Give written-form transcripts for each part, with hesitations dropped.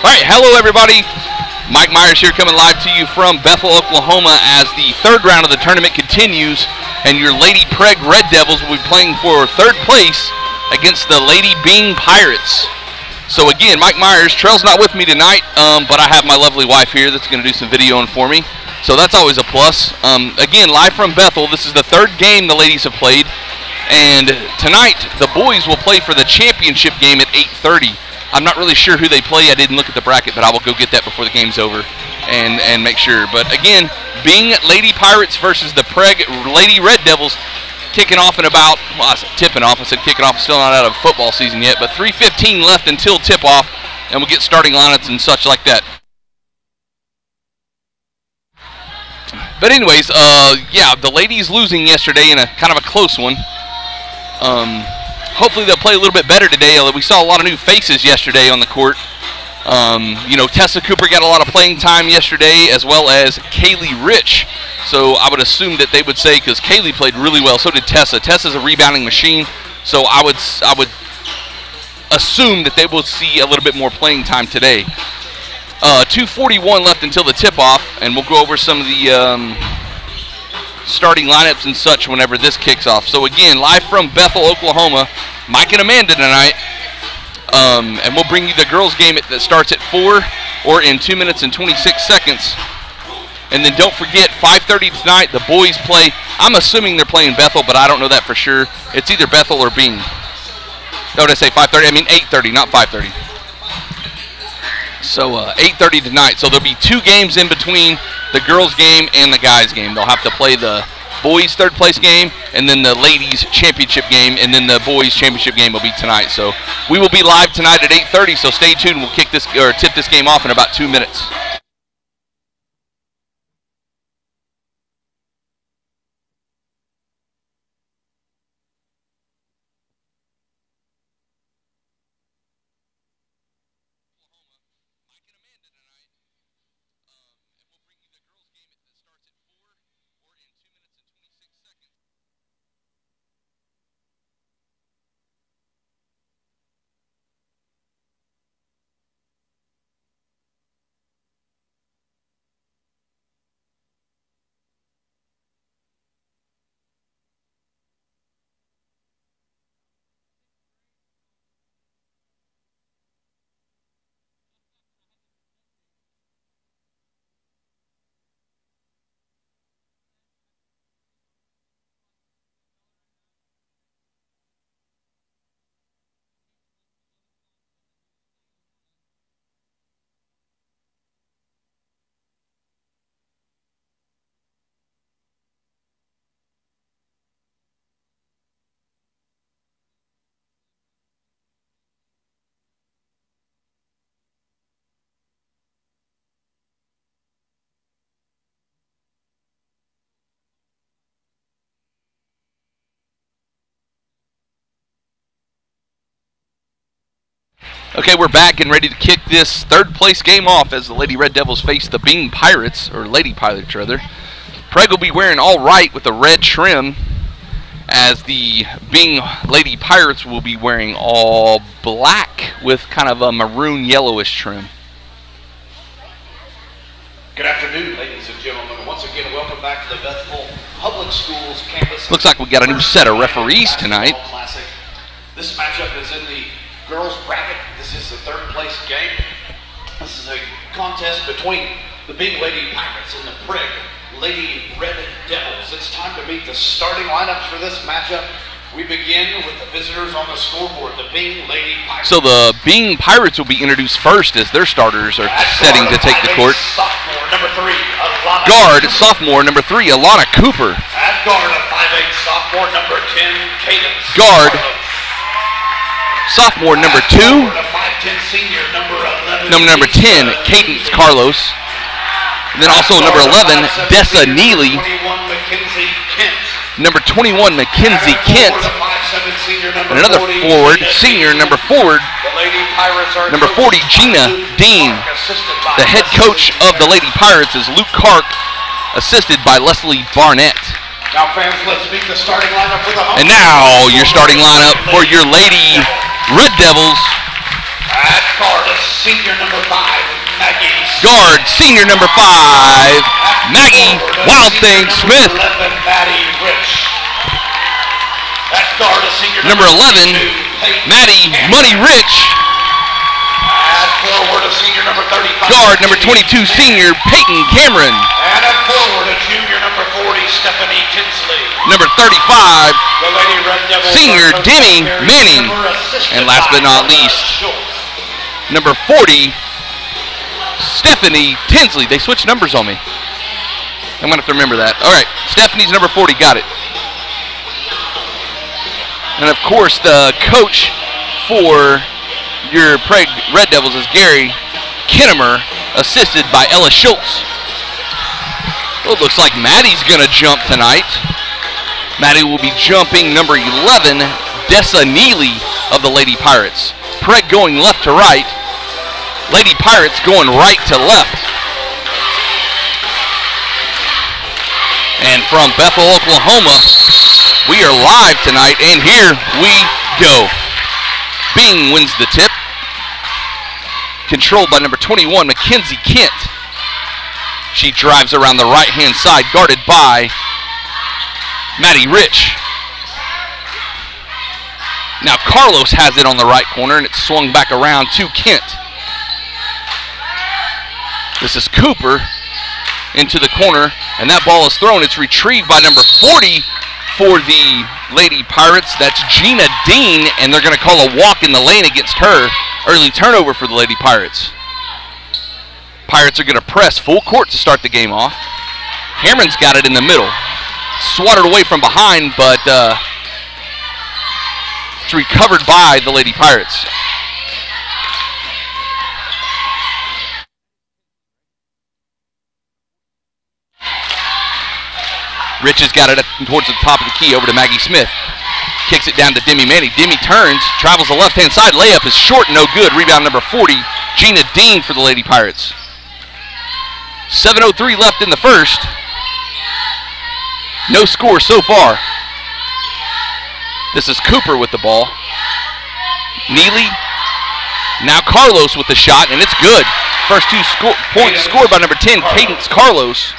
All right, hello everybody. Mike Myers here coming live to you from Bethel, Oklahoma as the third round of the tournament continues, and your Lady Prague Red Devils will be playing for third place against the Lady Byng Pirates. So again, Mike Myers, Trell's not with me tonight, but I have my lovely wife here that's going to do some videoing for me, so that's always a plus. Again, live from Bethel, this is the third game the ladies have played, and tonight the boys will play for the championship game at 8:30. I'm not really sure who they play. I didn't look at the bracket, but I will go get that before the game's over and make sure. But again, Byng Lady Pirates versus the Prague Lady Red Devils kicking off in about, well, I said tipping off. I said kicking off, still not out of football season yet, but 3:15 left until tip-off, and we'll get starting lineups and such like that. But anyways, yeah, the ladies losing yesterday in a kind of a close one. Hopefully they'll play a little bit better today. We saw a lot of new faces yesterday on the court. You know, Tessa Cooper got a lot of playing time yesterday, as well as Kaylee Rich. So I would assume that they would say, because Kaylee played really well, so did Tessa. Tessa's a rebounding machine, so I would assume that they will see a little bit more playing time today. 2:41 left until the tip-off, and we'll go over some of the starting lineups and such whenever this kicks off. So again, live from Bethel, Oklahoma, Mike and Amanda tonight, and we'll bring you the girls game that starts at 4 or in 2 minutes and 26 seconds. And then don't forget, 5:30 tonight, the boys play. I'm assuming they're playing Bethel, but I don't know that for sure. It's either Bethel or Byng. No, did I say 5:30? I mean 8:30, not 5:30. So 8:30 tonight. So there'll be two games in between the girls game and the guys game. They'll have to play the boys third place game and then the ladies championship game, and then the boys championship game will be tonight. So we will be live tonight at 8:30, so stay tuned. We'll kick this or tip this game off in about 2 minutes. Okay, we're back and ready to kick this third place game off as the Lady Red Devils face the Byng Pirates, or Lady Pirates rather. Prague will be wearing all right with the red trim, as the Byng Lady Pirates will be wearing all black with kind of a maroon yellowish trim. Good afternoon, ladies and gentlemen. Once again, welcome back to the Bethel Public Schools campus. Looks like we got a new set of referees tonight. Classic. This matchup is in the girls bracket. This is the third place game. This is a contest between the Byng Lady Pirates and the Prague Lady Red Devils. It's time to meet the starting lineups for this matchup. We begin with the visitors on the scoreboard, the Byng Lady Pirates. So the Byng Pirates will be introduced first as their starters are setting to take the court. Sophomore number 3, Alana Guard, Cooper. sophomore number 3, Alana Cooper. At guard, a 5'8" sophomore number 10, Cadence. Guard, sophomore number 2, number 10, Cadence Carlos. And then also number 11, Dessa Neely. Number 21, Mackenzie Kent. And another forward, senior, number 4, number 40, Gina Dean. The head coach of the Lady Pirates is Luke Clark, assisted by Leslie Barnett. Now, fans, let's meet the starting lineup for the home. And now your starting lineup for your Lady Red Devils. At guard is senior number 5, Maggie. Guard, senior number 5, Maggie Wild Thing Smith. 11, Maddie Rich. At guard is senior Number 11, Maddie Money Rich. At forward is senior number 35. Guard, number 22, senior Peyton Cameron. And at forward is junior number 40, Stephanie Tinsley. Number 35, The Lady Red Devils senior are Demi coached by Manning. Carrie Zimmer, And last but not assisted by least, Schultz. number 40, Stephanie Tinsley. They switched numbers on me. I'm going to have to remember that. All right, Stephanie's number 40. Got it. And, of course, the coach for your Prague Red Devils is Gary Kinnemer, assisted by Ella Schultz. Well, it looks like Maddie's going to jump tonight. Maddie will be jumping number 11, Dessa Neely of the Lady Pirates. Prague going left to right. Lady Pirates going right to left. And from Bethel, Oklahoma, we are live tonight, and here we go. Byng wins the tip. Controlled by number 21, Mackenzie Kent. She drives around the right-hand side, guarded by Maddie Rich. Now Carlos has it on the right corner, and it's swung back around to Kent. This is Cooper into the corner, and that ball is thrown. It's retrieved by number 40 for the Lady Pirates. That's Gina Dean, and they're going to call a walk in the lane against her. Early turnover for the Lady Pirates. Pirates are going to press full court to start the game off. Cameron's got it in the middle. Swatted away from behind, but it's recovered by the Lady Pirates. Rich has got it towards the top of the key over to Maggie Smith. Kicks it down to Demi Manning. Demi turns, travels the left-hand side. Layup is short, no good. Rebound number 40, Gina Dean for the Lady Pirates. 7:03 left in the first. No score so far. This is Cooper with the ball. Neely. Now Carlos with the shot, and it's good. First two points scored by number 10, Cadence Carlos.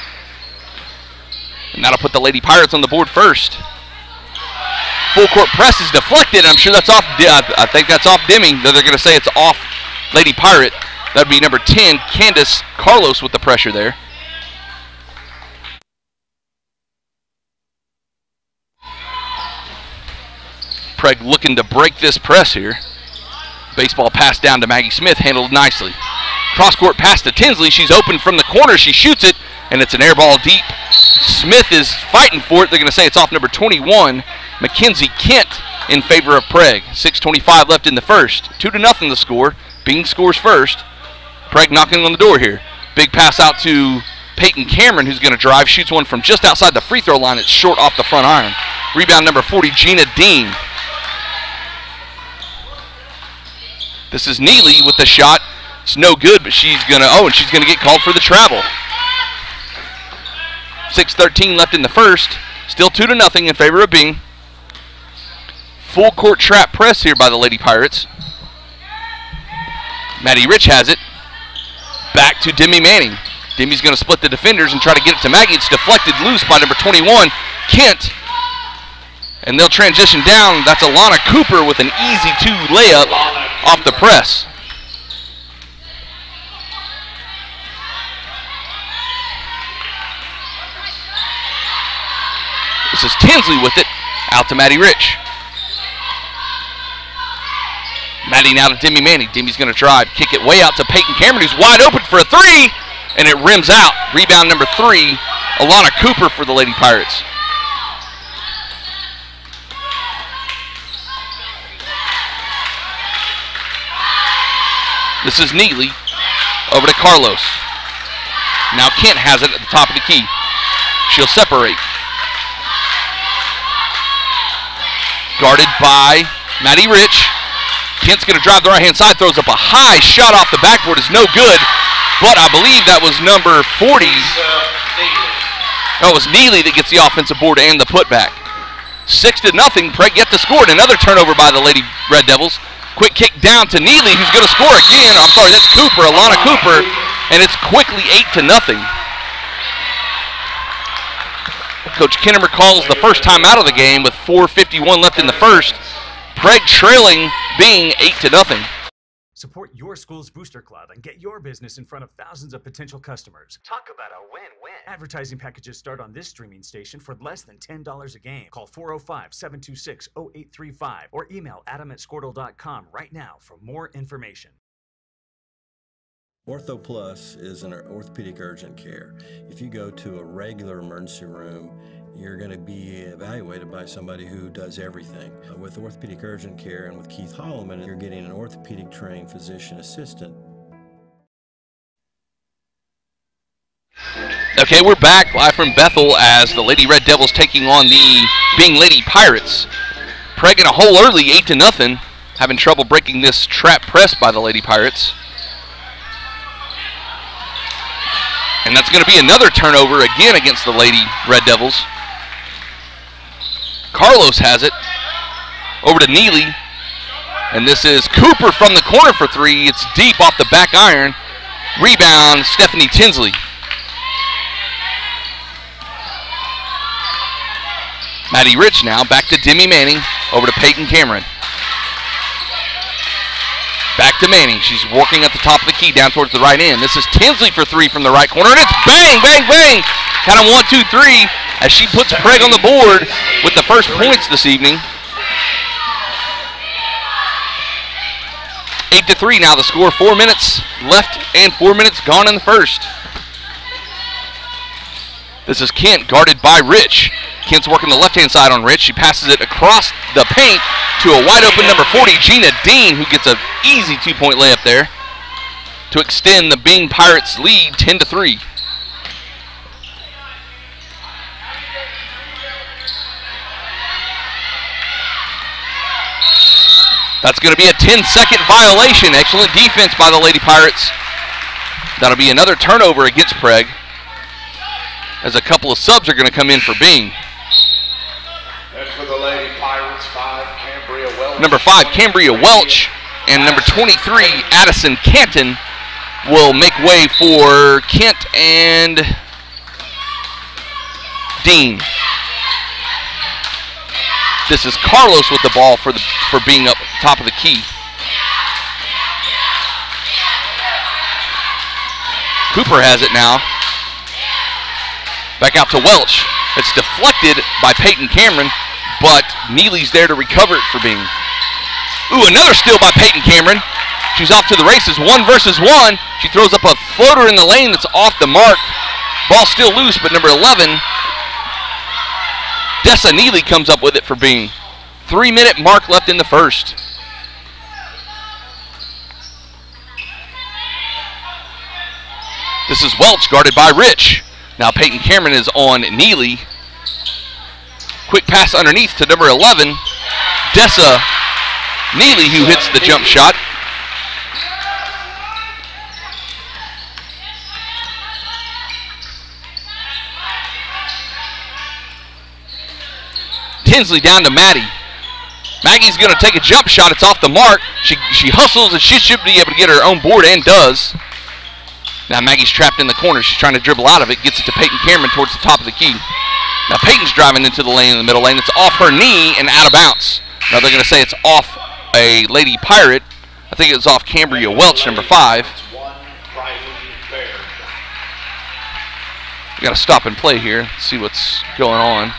And that'll put the Lady Pirates on the board first. Full court press is deflected. I'm sure that's off. I think that's off Demi. They're going to say it's off Lady Pirate. That'd be number 10, Candace Carlos with the pressure there. Prague looking to break this press here. Baseball pass down to Maggie Smith, handled nicely. Cross court pass to Tinsley. She's open from the corner. She shoots it, and it's an air ball deep. Smith is fighting for it. They're going to say it's off number 21, Mackenzie Kent, in favor of Prague. 6:25 left in the first. 2-0 the score. Byng scores first. Prague knocking on the door here. Big pass out to Peyton Cameron, who's going to drive. Shoots one from just outside the free throw line. It's short off the front iron. Rebound number 40, Gina Dean. This is Neely with the shot. It's no good, but she's going to get called for the travel. 6:13 left in the first. Still 2-0 in favor of Byng. Full court trap press here by the Lady Pirates. Maddie Rich has it. Back to Demi Manning. Demi's going to split the defenders and try to get it to Maggie. It's deflected loose by number 21, Kent. And they'll transition down. That's Alana Cooper with an easy 2 layup off the press. This is Tinsley with it, out to Maddie Rich. Maddie now to Demi Manning. Demi's going to drive, kick it way out to Peyton Cameron, who's wide open for a 3, and it rims out. Rebound number 3, Alana Cooper for the Lady Pirates. This is Neely over to Carlos. Now Kent has it at the top of the key. She'll separate. Guarded by Maddie Rich. Kent's going to drive the right-hand side, throws up a high shot off the backboard. Is no good, but I believe that was number 40. No, it was Neely that gets the offensive board and the putback. 6-0. Prague yet to score. Another turnover by the Lady Red Devils. Quick kick down to Neely, who's going to score again. I'm sorry, that's Cooper, Alana Cooper, and it's quickly 8-0. Coach Kinnemer calls the first time out of the game with 4:51 left in the first. Prague trailing Byng 8-0. Support your school's booster club and get your business in front of thousands of potential customers. Talk about a win-win. Advertising packages start on this streaming station for less than $10 a game. Call 405-726-0835 or email adam@squirtle.com right now for more information. Ortho Plus is an orthopedic urgent care. If you go to a regular emergency room, you're going to be evaluated by somebody who does everything. With orthopedic urgent care and with Keith Holloman, you're getting an orthopedic trained physician assistant. Okay, we're back live from Bethel as the Lady Red Devils taking on the Byng Lady Pirates. Prague in a hole early, 8-0, having trouble breaking this trap press by the Lady Pirates. And that's going to be another turnover again against the Lady Red Devils. Carlos has it. Over to Neely. And this is Cooper from the corner for three. It's deep off the back iron. Rebound, Stephanie Tinsley. Maddie Rich now, back to Demi Manning. Over to Peyton Cameron. Back to Manning. She's working at the top of the key down towards the right end. This is Tinsley for three from the right corner, and it's bang, bang, bang. Kind of 1, 2, 3 as she puts Prague on the board with the first points this evening. 8-3 now the score. 4 minutes left and 4 minutes gone in the first. This is Kent guarded by Rich. Kent's working the left-hand side on Rich. She passes it across the paint to a wide-open number 40, Gina Dean, who gets an easy two-point layup there to extend the Byng Pirates lead 10-3. That's going to be a 10-second violation. Excellent defense by the Lady Pirates. That'll be another turnover against Prague, as a couple of subs are going to come in for Byng. And for the Lady Pirates, Cambria Welch. Number 5, Cambria Welch, and number 23, Addison Canton, will make way for Kent and Dean. This is Carlos with the ball for Byng up top of the key. Cooper has it now. Back out to Welch. It's deflected by Peyton Cameron, but Neely's there to recover it for Byng. Ooh, another steal by Peyton Cameron. She's off to the races, 1 versus 1. She throws up a floater in the lane that's off the mark. Ball still loose, but number 11, Dessa Neely, comes up with it for Byng. 3-minute mark left in the first. This is Welch guarded by Rich. Now Peyton Cameron is on Neely. Quick pass underneath to number 11, Dessa Neely, who hits the jump shot. Tinsley down to Maddie. Maggie's going to take a jump shot. It's off the mark. She hustles, and she should be able to get her own board, and does. Now Maggie's trapped in the corner. She's trying to dribble out of it. Gets it to Peyton Cameron towards the top of the key. Now Peyton's driving into the lane in the middle lane. It's off her knee and out of bounds. Now they're going to say it's off a Lady Pirate. I think it's off Cambria Welch, number 5. We got to stop and play here. See what's going on.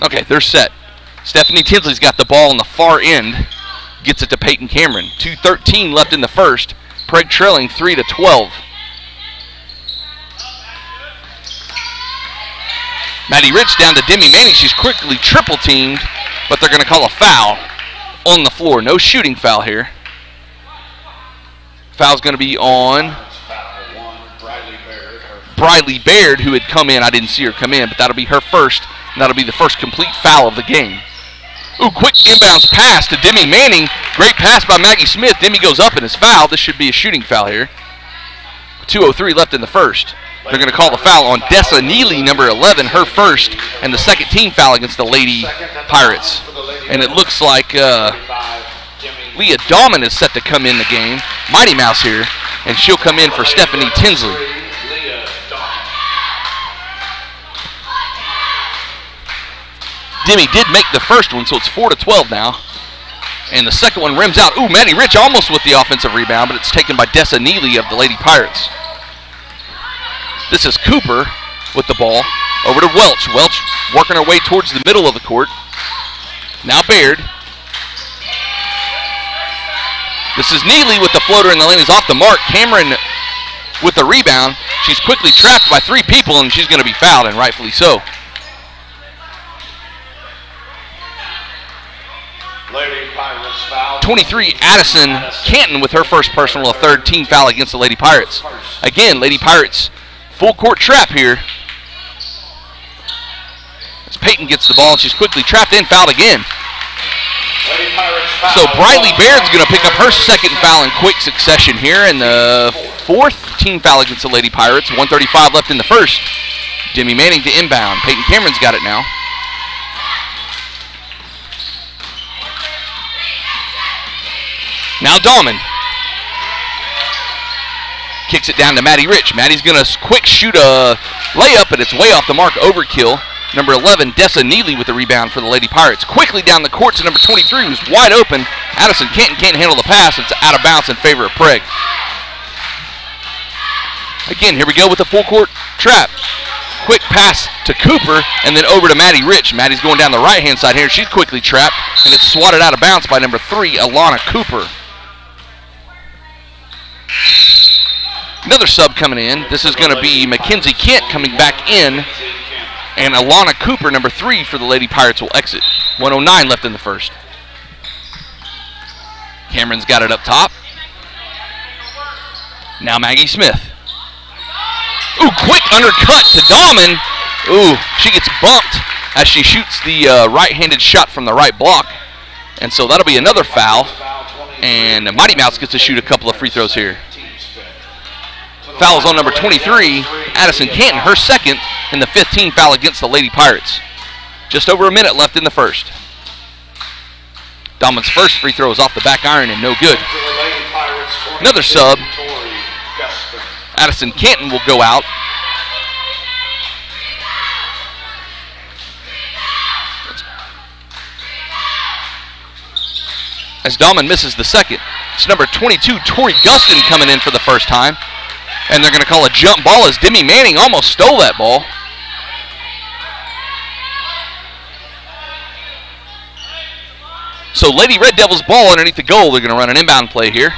Okay, they're set. Stephanie Tinsley's got the ball on the far end. Gets it to Peyton Cameron. 2:13 left in the first. Prague trailing 3-12. Maddie Rich down to Demi Manning. She's quickly triple teamed, but they're going to call a foul on the floor. No shooting foul here. Foul's going to be on Briley Baird, who had come in. I didn't see her come in, but that'll be her first, and that'll be the first complete foul of the game. Ooh, quick inbounds pass to Demi Manning. Great pass by Maggie Smith. Demi goes up and is fouled. This should be a shooting foul here. 2:03 left in the first. They're going to call the foul on Dessa Neely, number 11, her first, and the second team foul against the Lady Pirates. And it looks like Leah Dahman is set to come in the game. Mighty Mouse here, and she'll come in for Stephanie Tinsley. Demi did make the first one, so it's 4-12 now. And the second one rims out. Ooh, Maddie Rich almost with the offensive rebound, but it's taken by Dessa Neely of the Lady Pirates. This is Cooper with the ball. Over to Welch. Welch working her way towards the middle of the court. Now Baird. This is Neely with the floater, and the lane is off the mark. Cameron with the rebound. She's quickly trapped by three people, and she's going to be fouled, and rightfully so. Lady Pirates foul. 23, Addison Canton with her first personal, a third team foul against the Lady Pirates. Again, Lady Pirates full court trap here. As Peyton gets the ball, and she's quickly trapped and fouled again. So Briley Baird's going to pick up her second foul in quick succession here, and the fourth team foul against the Lady Pirates. 1:35 left in the first. Demi Manning to inbound. Peyton Cameron's got it now. Now Dahman kicks it down to Maddie Rich. Maddie's going to quick shoot a layup, but it's way off the mark. Overkill. Number 11, Dessa Neely with the rebound for the Lady Pirates. Quickly down the court to number 23, who's wide open. Addison Canton can't handle the pass. It's out of bounds in favor of Prague. Again, here we go with the full court trap. Quick pass to Cooper, and then over to Maddie Rich. Maddie's going down the right-hand side here. She's quickly trapped, and it's swatted out of bounds by number 3, Alana Cooper. Another sub coming in. This is going to be Mackenzie Kent coming back in. And Alana Cooper, number 3 for the Lady Pirates, will exit. 1:09 left in the first. Cameron's got it up top. Now Maggie Smith. Ooh, quick undercut to Dahman. Ooh, she gets bumped as she shoots the right-handed shot from the right block. And so that'll be another foul. And Mighty Mouse gets to shoot a couple of free throws here. Foul is on number 23, Addison Canton, her second, and the 15th foul against the Lady Pirates. Just over a minute left in the first. Dahman's first free throw is off the back iron and no good. Another sub. Addison Canton will go out. As Dahman misses the second. It's number 22, Tori Gustin, coming in for the first time. And they're going to call a jump ball as Demi Manning almost stole that ball. So Lady Red Devils ball underneath the goal. They're going to run an inbound play here.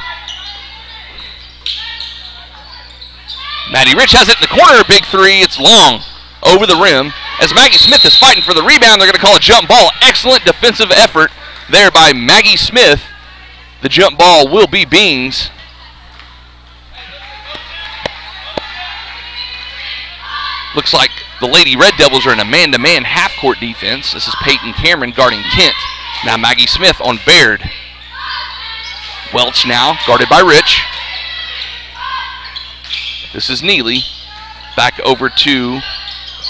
Maddie Rich has it in the corner, big three. It's long over the rim. As Maggie Smith is fighting for the rebound, they're going to call a jump ball. Excellent defensive effort there by Maggie Smith. The jump ball will be Byng's. Looks like the Lady Red Devils are in a man-to-man half-court defense. This is Peyton Cameron guarding Kent. Now Maggie Smith on Baird. Welch now guarded by Rich. This is Neely. Back over to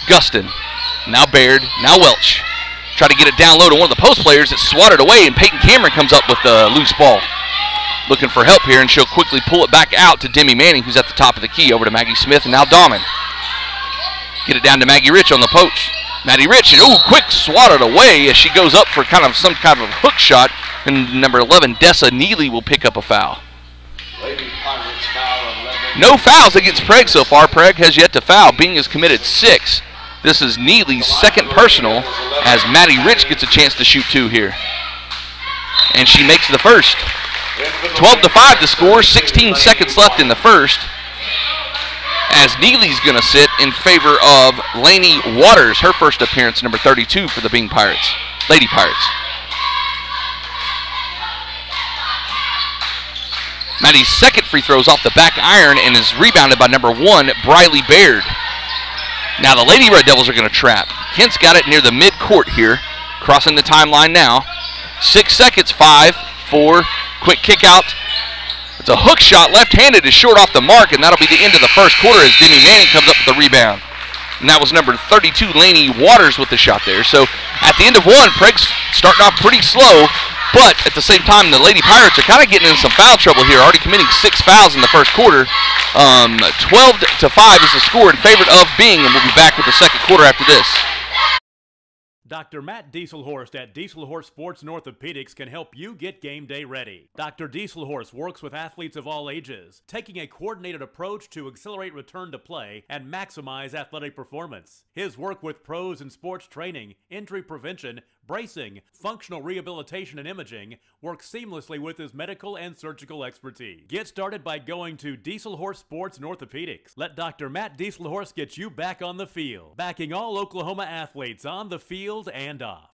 Gustin. Now Baird. Now Welch. Try to get it down low to one of the post players. It's swatted away, and Peyton Cameron comes up with the loose ball. Looking for help here, and she'll quickly pull it back out to Demi Manning, who's at the top of the key. Over to Maggie Smith, and now Dahman. Get it down to Maggie Rich on the poach. Maddie Rich, and ooh, quick swatted away as she goes up for kind of some kind of hook shot. And number 11, Dessa Neely, will pick up a foul. No fouls against Prague so far. Prague has yet to foul. Byng has committed 6. This is Neely's second personal as Maddie Rich gets a chance to shoot 2 here. And she makes the first. 12-5 the score, 16 seconds left in the first. As Neely's going to sit in favor of Lainey Waters, her first appearance, number 32 for the Byng Pirates, Lady Pirates. Maddie's second free throw is off the back iron and is rebounded by number 1, Briley Baird. Now the Lady Red Devils are going to trap. Kent's got it near the mid-court here, crossing the timeline now. 6 seconds, 5, 4, quick kick out. It's a hook shot, left-handed, is short off the mark, and that'll be the end of the first quarter as Demi Manning comes up with the rebound. and that was number 32, Laney Waters, with the shot there. So at the end of one, Prague's starting off pretty slow, but at the same time, the Lady Pirates are kind of getting in some foul trouble here, already committing 6 fouls in the first quarter. 12-5 is the score in favor of Byng, and we'll be back with the second quarter after this. Dr. Matt Dieselhorst at Dieselhorst Sports and Orthopedics can help you get game day ready. Dr. Dieselhorst works with athletes of all ages, taking a coordinated approach to accelerate return to play and maximize athletic performance. His work with pros in sports training, injury prevention, bracing, functional rehabilitation, and imaging works seamlessly with his medical and surgical expertise. Get started by going to Dieselhorst Sports and Orthopedics. Let Dr. Matt Dieselhorst get you back on the field, backing all Oklahoma athletes on the field and off.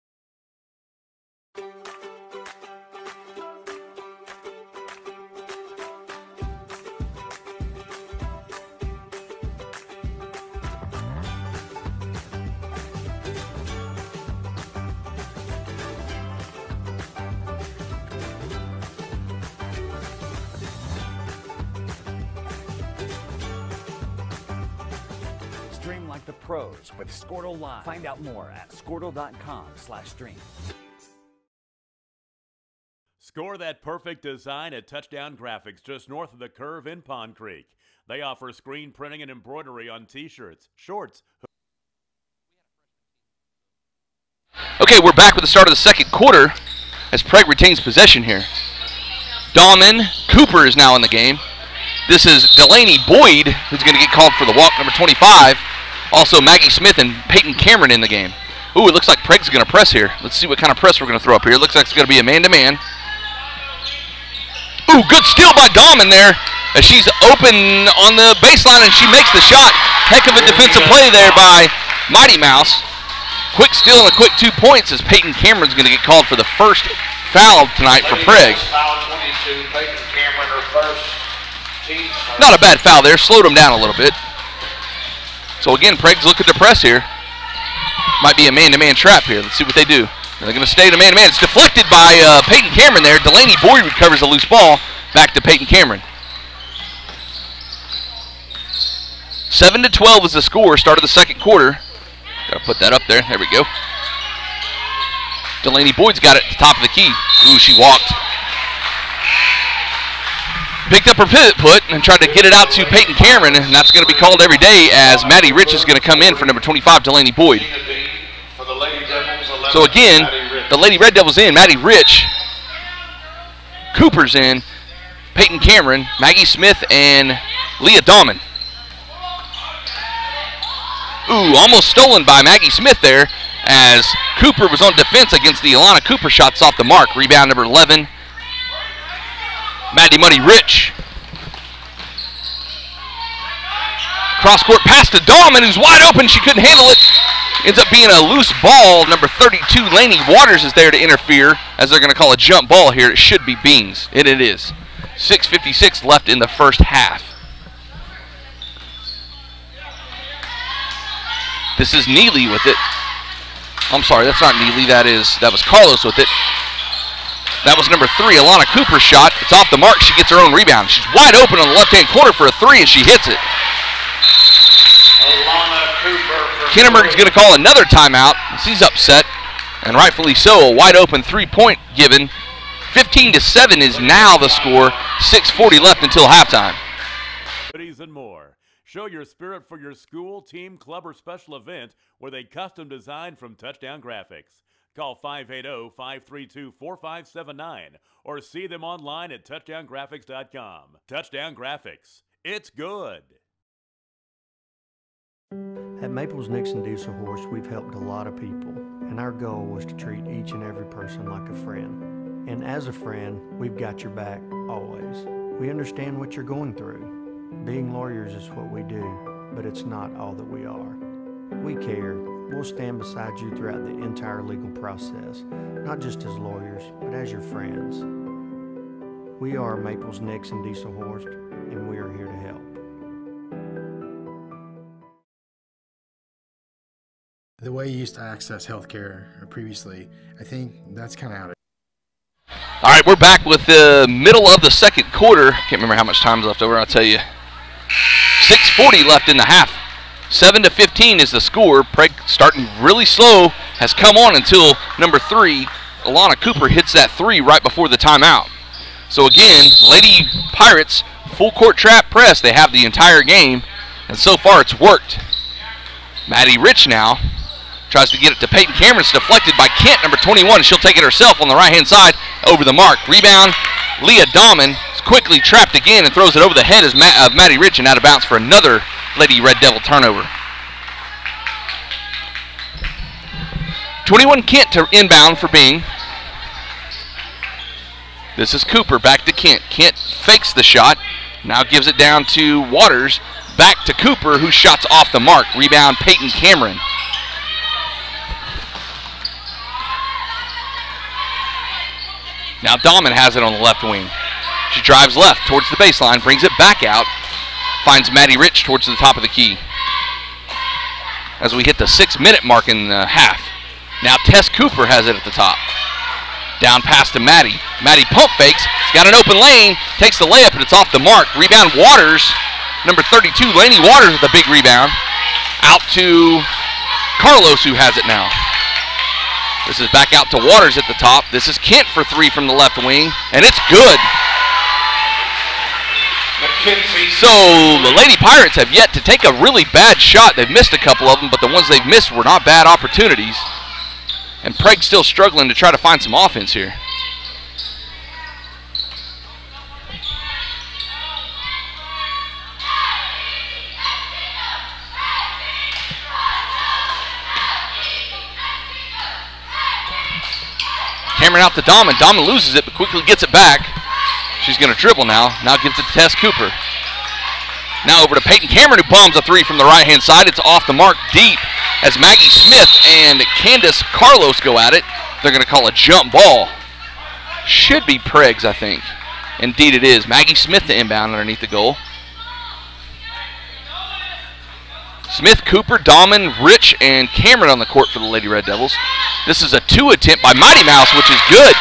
Stream like the pros with Squirtle Live. Find out more at squirtle.com/stream. Score that perfect design at Touchdown Graphics just north of the curve in Pond Creek. They offer screen printing and embroidery on t-shirts, shorts. Okay, we're back with the start of the second quarter as Prague retains possession here. Dahman Cooper is now in the game. This is Delaney Boyd, who's going to get called for the walk, number 25. Also Maggie Smith and Peyton Cameron in the game. Ooh, it looks like Prague's going to press here. Let's see what kind of press we're going to throw up here. It looks like it's going to be a man-to-man. Ooh, good steal by Dahman there as she's open on the baseline and she makes the shot. Heck of a defensive play there by Mighty Mouse. Quick steal and a quick 2 points as Peyton Cameron's going to get called for the first foul tonight for Prague. Foul 22, Peyton Cameron, her first. Not a bad foul there, slowed him down a little bit. So again, Prague's looking to press here. Might be a man-to-man trap here. Let's see what they do. They're going to stay to man-to-man. It's deflected by Peyton Cameron there. Delaney Boyd recovers the loose ball. Back to Peyton Cameron. 7-12 is the score, start of the second quarter. Gotta put that up there. There we go. Delaney Boyd's got it at the top of the key. Ooh, she walked. Picked up her pivot put and tried to get it out to Peyton Cameron, and that's going to be called every day as Maddie Rich is going to come in for number 25, Delaney Boyd. So again, the Lady Red Devils in, Maddie Rich, Cooper's in, Peyton Cameron, Maggie Smith, and Leah Dahman. Ooh, almost stolen by Maggie Smith there as Cooper was on defense against the Alana Cooper shots off the mark. Rebound number 11. Maddie Muddy Rich. Cross court pass to Dahman, who's wide open. She couldn't handle it. Ends up being a loose ball. Number 32, Laney Waters, is there to interfere as they're going to call a jump ball here. It should be Byng's, and it is. 6:56 left in the first half. This is Neely with it. I'm sorry, that's not Neely. That was Carlos with it. That was number 3, Alana Cooper's shot. It's off the mark. She gets her own rebound. She's wide open on the left-hand corner for a 3, and she hits it. Alana Cooper. Kinneberg's going to call another timeout. She's upset, and rightfully so. A wide-open 3-point given. 15-7 is now the score. 6:40 left until halftime. And more. Show your spirit for your school, team, club, or special event with a custom design from Touchdown Graphics. Call 580-532-4579 or see them online at touchdowngraphics.com. Touchdown Graphics. It's good. At Maples Nixon Dieselhorst, we've helped a lot of people, and our goal was to treat each and every person like a friend. And as a friend, we've got your back always. We understand what you're going through. Being lawyers is what we do, but it's not all that we are. We care. We'll stand beside you throughout the entire legal process, not just as lawyers, but as your friends. We are Maples Nixon Dieselhorst, and we are here to help. The way you used to access healthcare previously, I think that's kind of out of. All right, we're back with the middle of the second quarter. Can't remember how much time's left over, I'll tell you. 6:40 left in the half. 7-15 is the score. Prague starting really slow, has come on until number 3, Alana Cooper, hits that 3 right before the timeout. So again, Lady Pirates, full court trap press. They have the entire game, and so far it's worked. Maddie Rich now tries to get it to Peyton Cameron. It's deflected by Kent, number 21. She'll take it herself on the right-hand side over the mark. Rebound, Leah Dahman is quickly trapped again and throws it over the head of Maddie Rich and out of bounds for another Lady Red Devil turnover. 21 Kent to inbound for Byng. This is Cooper, back to Kent. Kent fakes the shot, now gives it down to Waters. Back to Cooper, who shots off the mark. Rebound, Peyton Cameron. Now Dahman has it on the left wing. She drives left towards the baseline, brings it back out, finds Maddie Rich towards the top of the key. As we hit the 6-minute mark in the half. Now Tess Cooper has it at the top. Down pass to Maddie. Maddie pump fakes. She's got an open lane. Takes the layup, and it's off the mark. Rebound Waters. Number 32, Lainey Waters with a big rebound. Out to Carlos, who has it now. This is back out to Waters at the top. This is Kent for 3 from the left wing, and it's good. So the Lady Pirates have yet to take a really bad shot. They've missed a couple of them, but the ones they've missed were not bad opportunities. And Prague's still struggling to try to find some offense here. Cameron out to Dahman. Dahman loses it, but quickly gets it back. She's going to dribble now. Now gives it to Tess Cooper. Now over to Peyton Cameron, who bombs a 3 from the right-hand side. It's off the mark deep as Maggie Smith and Candace Carlos go at it. They're going to call a jump ball. Should be Prague's, I think. Indeed it is. Maggie Smith to inbound underneath the goal. Smith, Cooper, Dahman, Rich, and Cameron on the court for the Lady Red Devils. This is a 2 attempt by Mighty Mouse, which is good.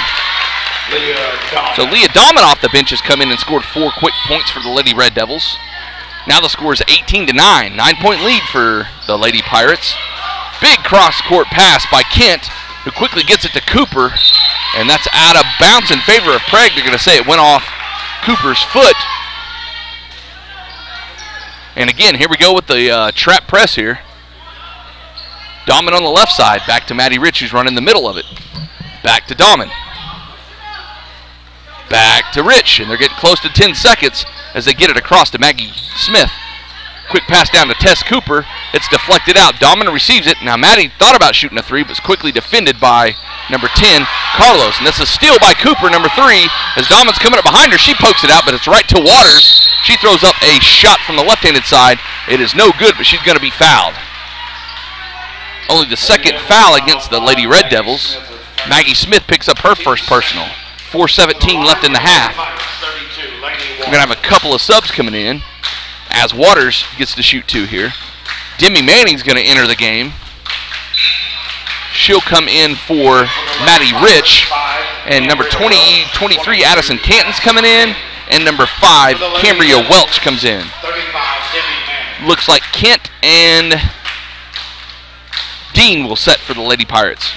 So Leah Dahman off the bench has come in and scored 4 quick points for the Lady Red Devils. Now the score is 18-9. 9-point lead for the Lady Pirates. Big cross-court pass by Kent, who quickly gets it to Cooper, and that's out of bounds in favor of Prague. They're going to say it went off Cooper's foot. And again, here we go with the trap press here. Dahman on the left side, back to Maddie Rich, who's running the middle of it. Back to Dahman. Back to Rich, and they're getting close to 10 seconds as they get it across to Maggie Smith. Quick pass down to Tess Cooper. It's deflected out. Dahman receives it. Now Maddie thought about shooting a 3, but was quickly defended by number 10, Carlos. And that's a steal by Cooper, number 3. As Dahman's coming up behind her, she pokes it out, but it's right to Waters. She throws up a shot from the left-handed side. It is no good, but she's going to be fouled. Only the second foul against the Lady Red Devils. Maggie Smith picks up her first personal. 4:17 left in the half. We're going to have a couple of subs coming in as Waters gets to shoot 2 here. Demi Manning's going to enter the game. She'll come in for Maddie Rich. And number 23, Addison Canton's coming in. And number 5, Cambria Welch comes in. Looks like Kent and Dean will set for the Lady Pirates.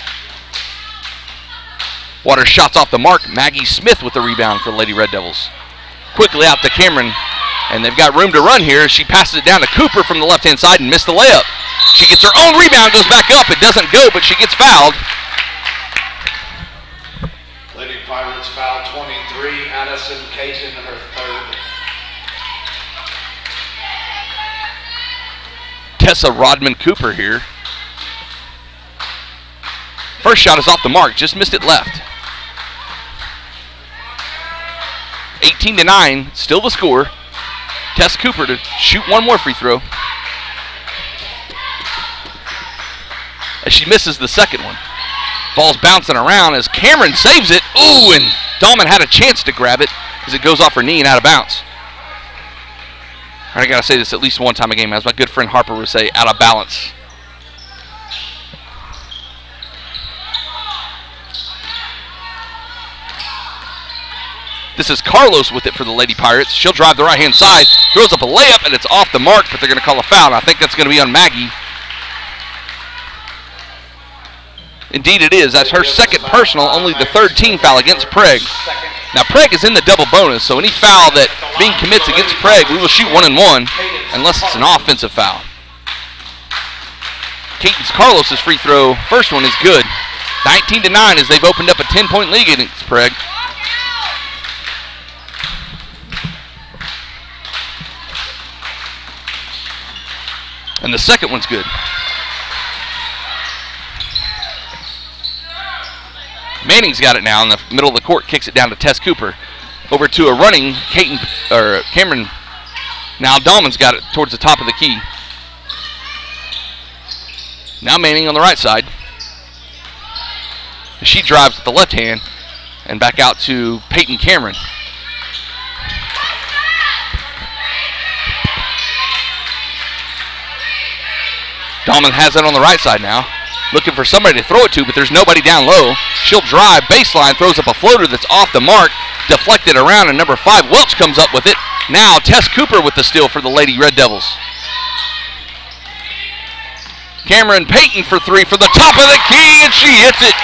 Waters shots off the mark. Maggie Smith with the rebound for the Lady Red Devils. Quickly out to Cameron, and they've got room to run here. She passes it down to Cooper from the left-hand side and missed the layup. She gets her own rebound, goes back up. It doesn't go, but she gets fouled. Lady Pirates foul 23. Addison Caton, her 3rd. Tessa Rodman Cooper here. First shot is off the mark, just missed it left. 18-9, still the score. Tess Cooper to shoot one more free throw. As she misses the second one. Ball's bouncing around as Cameron saves it. Ooh, and Dahman had a chance to grab it as it goes off her knee and out of bounds. I gotta say this at least one time a game, as my good friend Harper would say, out of balance. This is Carlos with it for the Lady Pirates. She'll drive the right-hand side, throws up a layup, and it's off the mark, but they're going to call a foul. And I think that's going to be on Maggie. Indeed it is. That's her second personal, only the third team foul against Prague. Now Prague is in the double bonus, so any foul that Byng commits against Prague, we will shoot 1 and 1, unless it's an offensive foul. Cadence Carlos' free throw, first one is good. 19-9 as they've opened up a 10-point lead against Prague. And the second one's good. Manning's got it now in the middle of the court, kicks it down to Tess Cooper. Over to a running Cameron. Now Dahlman's got it towards the top of the key. Now Manning on the right side. She drives with the left hand and back out to Peyton Cameron. Dahlman has it on the right side now. Looking for somebody to throw it to, but there's nobody down low. She'll drive, baseline, throws up a floater that's off the mark, deflected around, and number 5, Welch, comes up with it. Now Tess Cooper with the steal for the Lady Red Devils. Cameron Peyton for 3 for the top of the key, and she hits it.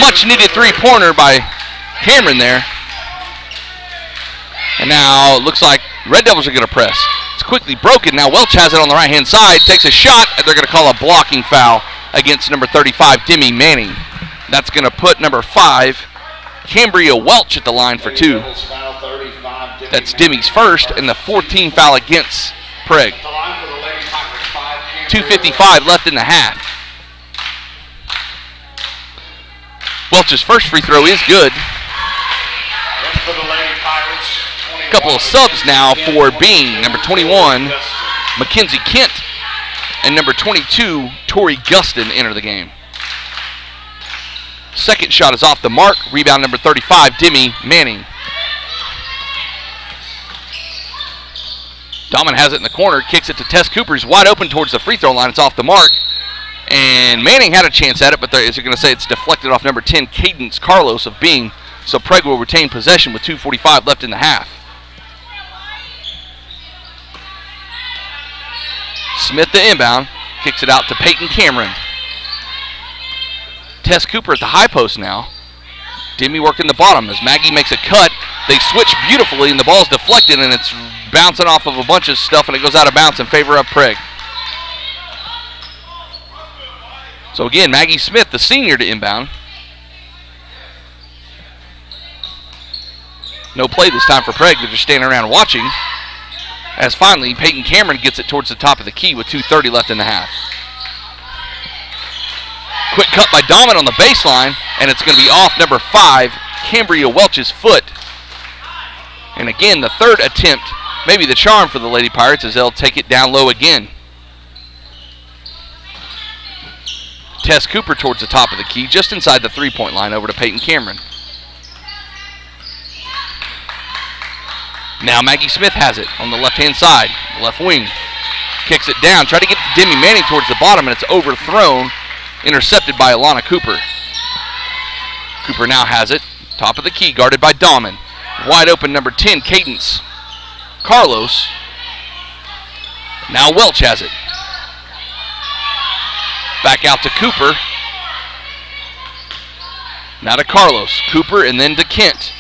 Much needed 3-pointer by Cameron there. And now it looks like Red Devils are going to press. It's quickly broken. Now Welch has it on the right-hand side, takes a shot, and they're going to call a blocking foul against number 35, Demi Manning. That's going to put number 5, Cambria Welch, at the line for 2. That's Demi's first and the 14th foul against Prague. 2:55 left in the half. Welch's first free throw is good. A couple of subs now for Byng. Number 21, Mackenzie Kent, and number 22, Tori Gustin enter the game. Second shot is off the mark. Rebound number 35, Demi Manning. Dahlman has it in the corner, kicks it to Tess Cooper. He's wide open towards the free throw line. It's off the mark. And Manning had a chance at it, but is going to say it's deflected off number 10, Cadence Carlos of Byng. So Prague will retain possession with 2:45 left in the half. Smith the inbound, kicks it out to Peyton Cameron. Tess Cooper at the high post now. Demi working the bottom as Maggie makes a cut. They switch beautifully and the ball's deflected and it's bouncing off of a bunch of stuff and it goes out of bounds in favor of Prague. So again, Maggie Smith, the senior, to inbound. No play this time for Prague. They're just standing around watching. As finally, Peyton Cameron gets it towards the top of the key with 2:30 left in the half. Quick cut by Dahlman on the baseline, and it's going to be off number 5, Cambria Welch's foot. And again, the third attempt, maybe the charm for the Lady Pirates, as they'll take it down low again. Tess Cooper towards the top of the key, just inside the three-point line, over to Peyton Cameron. Now Maggie Smith has it on the left-hand side, left wing. Kicks it down, try to get to Demi Manning towards the bottom, and it's overthrown, intercepted by Alana Cooper. Cooper now has it, top of the key, guarded by Dahlman. Wide open number 10, Cadence Carlos. Now Welch has it. Back out to Cooper. Now to Carlos. Cooper and then to Kent.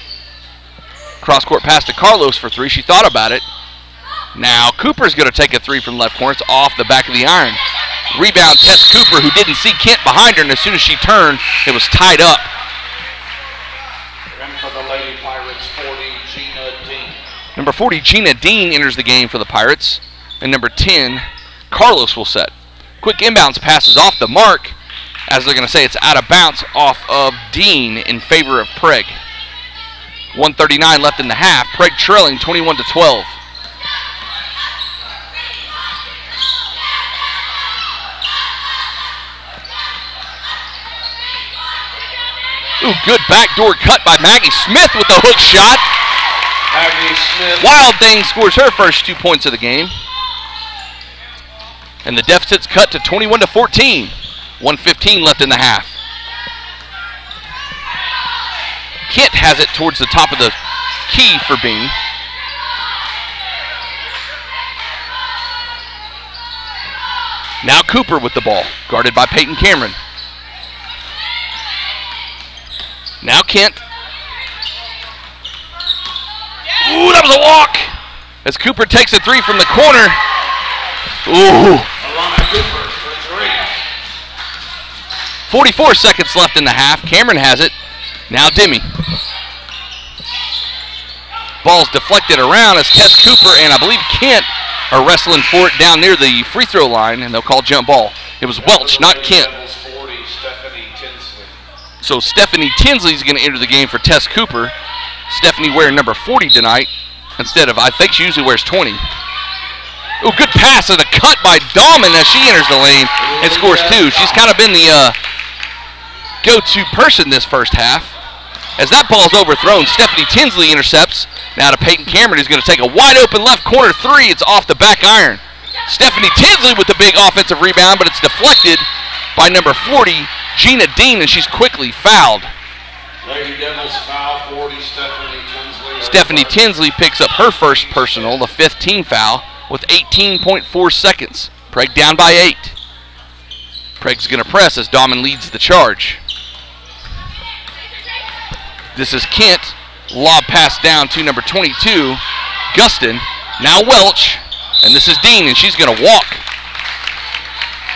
Cross-court pass to Carlos for 3. She thought about it. Now Cooper's going to take a 3 from left corner. It's off the back of the iron. Rebound, Tess Cooper, who didn't see Kent behind her, and as soon as she turned, it was tied up. And for the Lady Pirates, 40, Gina Dean. Number 40, Gina Dean, enters the game for the Pirates. And number 10, Carlos will set. Quick inbounds passes off the mark, as they're going to say it's out of bounds off of Dean in favor of Prague. 1:39 left in the half. Prague trailing 21-12. Ooh, good backdoor cut by Maggie Smith with the hook shot. Maggie Smith. Wild Thing scores her first 2 points of the game. And the deficit's cut to 21-14. 1:15 left in the half. Kent has it towards the top of the key for Byng. Now Cooper with the ball, guarded by Peyton Cameron. Now Kent. Ooh, that was a walk! As Cooper takes a three from the corner. Ooh. 44 seconds left in the half. Cameron has it. Now Demi. Ball's deflected around as Tess Cooper and I believe Kent are wrestling for it down near the free throw line, and they'll call jump ball. It was Welch, not Kent. So Stephanie Tinsley is going to enter the game for Tess Cooper. Stephanie wearing number 40 tonight instead of, I think she usually wears 20. Oh, good pass and a cut by Dahlman as she enters the lane and scores two. She's kind of been the go-to person this first half. As that ball is overthrown, Stephanie Tinsley intercepts. Now to Peyton Cameron, who's going to take a wide-open left corner three. It's off the back iron. Stephanie Tinsley with the big offensive rebound, but it's deflected by number 40, Gina Dean, and she's quickly fouled. Lady Devils foul 40, Stephanie Tinsley. Stephanie Tinsley picks up her first personal, the 5th team foul, with 18.4 seconds. Prague down by 8. Prague's going to press as Dahlman leads the charge. This is Kent. Lob pass down to number 22, Gustin. Now Welch. And this is Dean, and she's going to walk.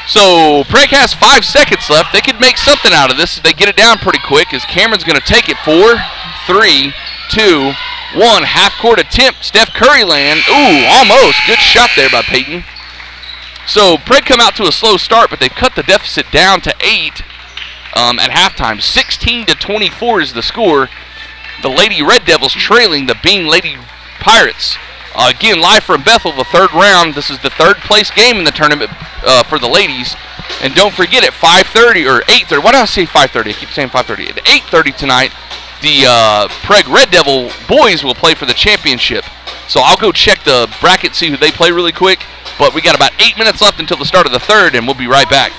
So Prague has 5 seconds left. They could make something out of this if they get it down pretty quick, as Cameron's going to take it. 4, 3, 2, 1. Half-court attempt. Steph Curry land. Ooh, almost. Good shot there by Peyton. So Prague come out to a slow start, but they've cut the deficit down to 8 at halftime. 16-24 is the score. The Lady Red Devils trailing the Byng Lady Pirates. Again, live from Bethel, the 3rd round. This is the 3rd place game in the tournament for the ladies. And don't forget, at 5:30 or 8:30. Why did I say 5:30? I keep saying 5:30. At 8:30 tonight, the Prague Red Devil boys will play for the championship. So I'll go check the bracket, see who they play really quick. But we got about 8 minutes left until the start of the 3rd, and we'll be right back.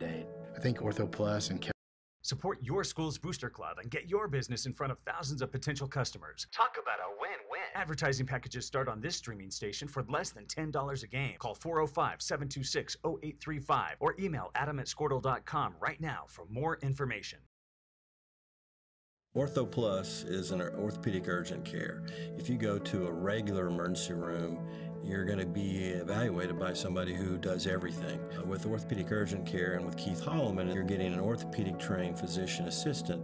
I think Ortho Plus and Support your school's Booster Club and get your business in front of thousands of potential customers. Talk about a win-win. Advertising packages start on this streaming station for less than $10 a game. Call 405-726-0835 or email adam@squirtle.com right now for more information. Ortho Plus is an orthopedic urgent care. If you go to a regular emergency room, you're going to be evaluated by somebody who does everything. With orthopedic urgent care and with Keith Holloman, you're getting an orthopedic trained physician assistant.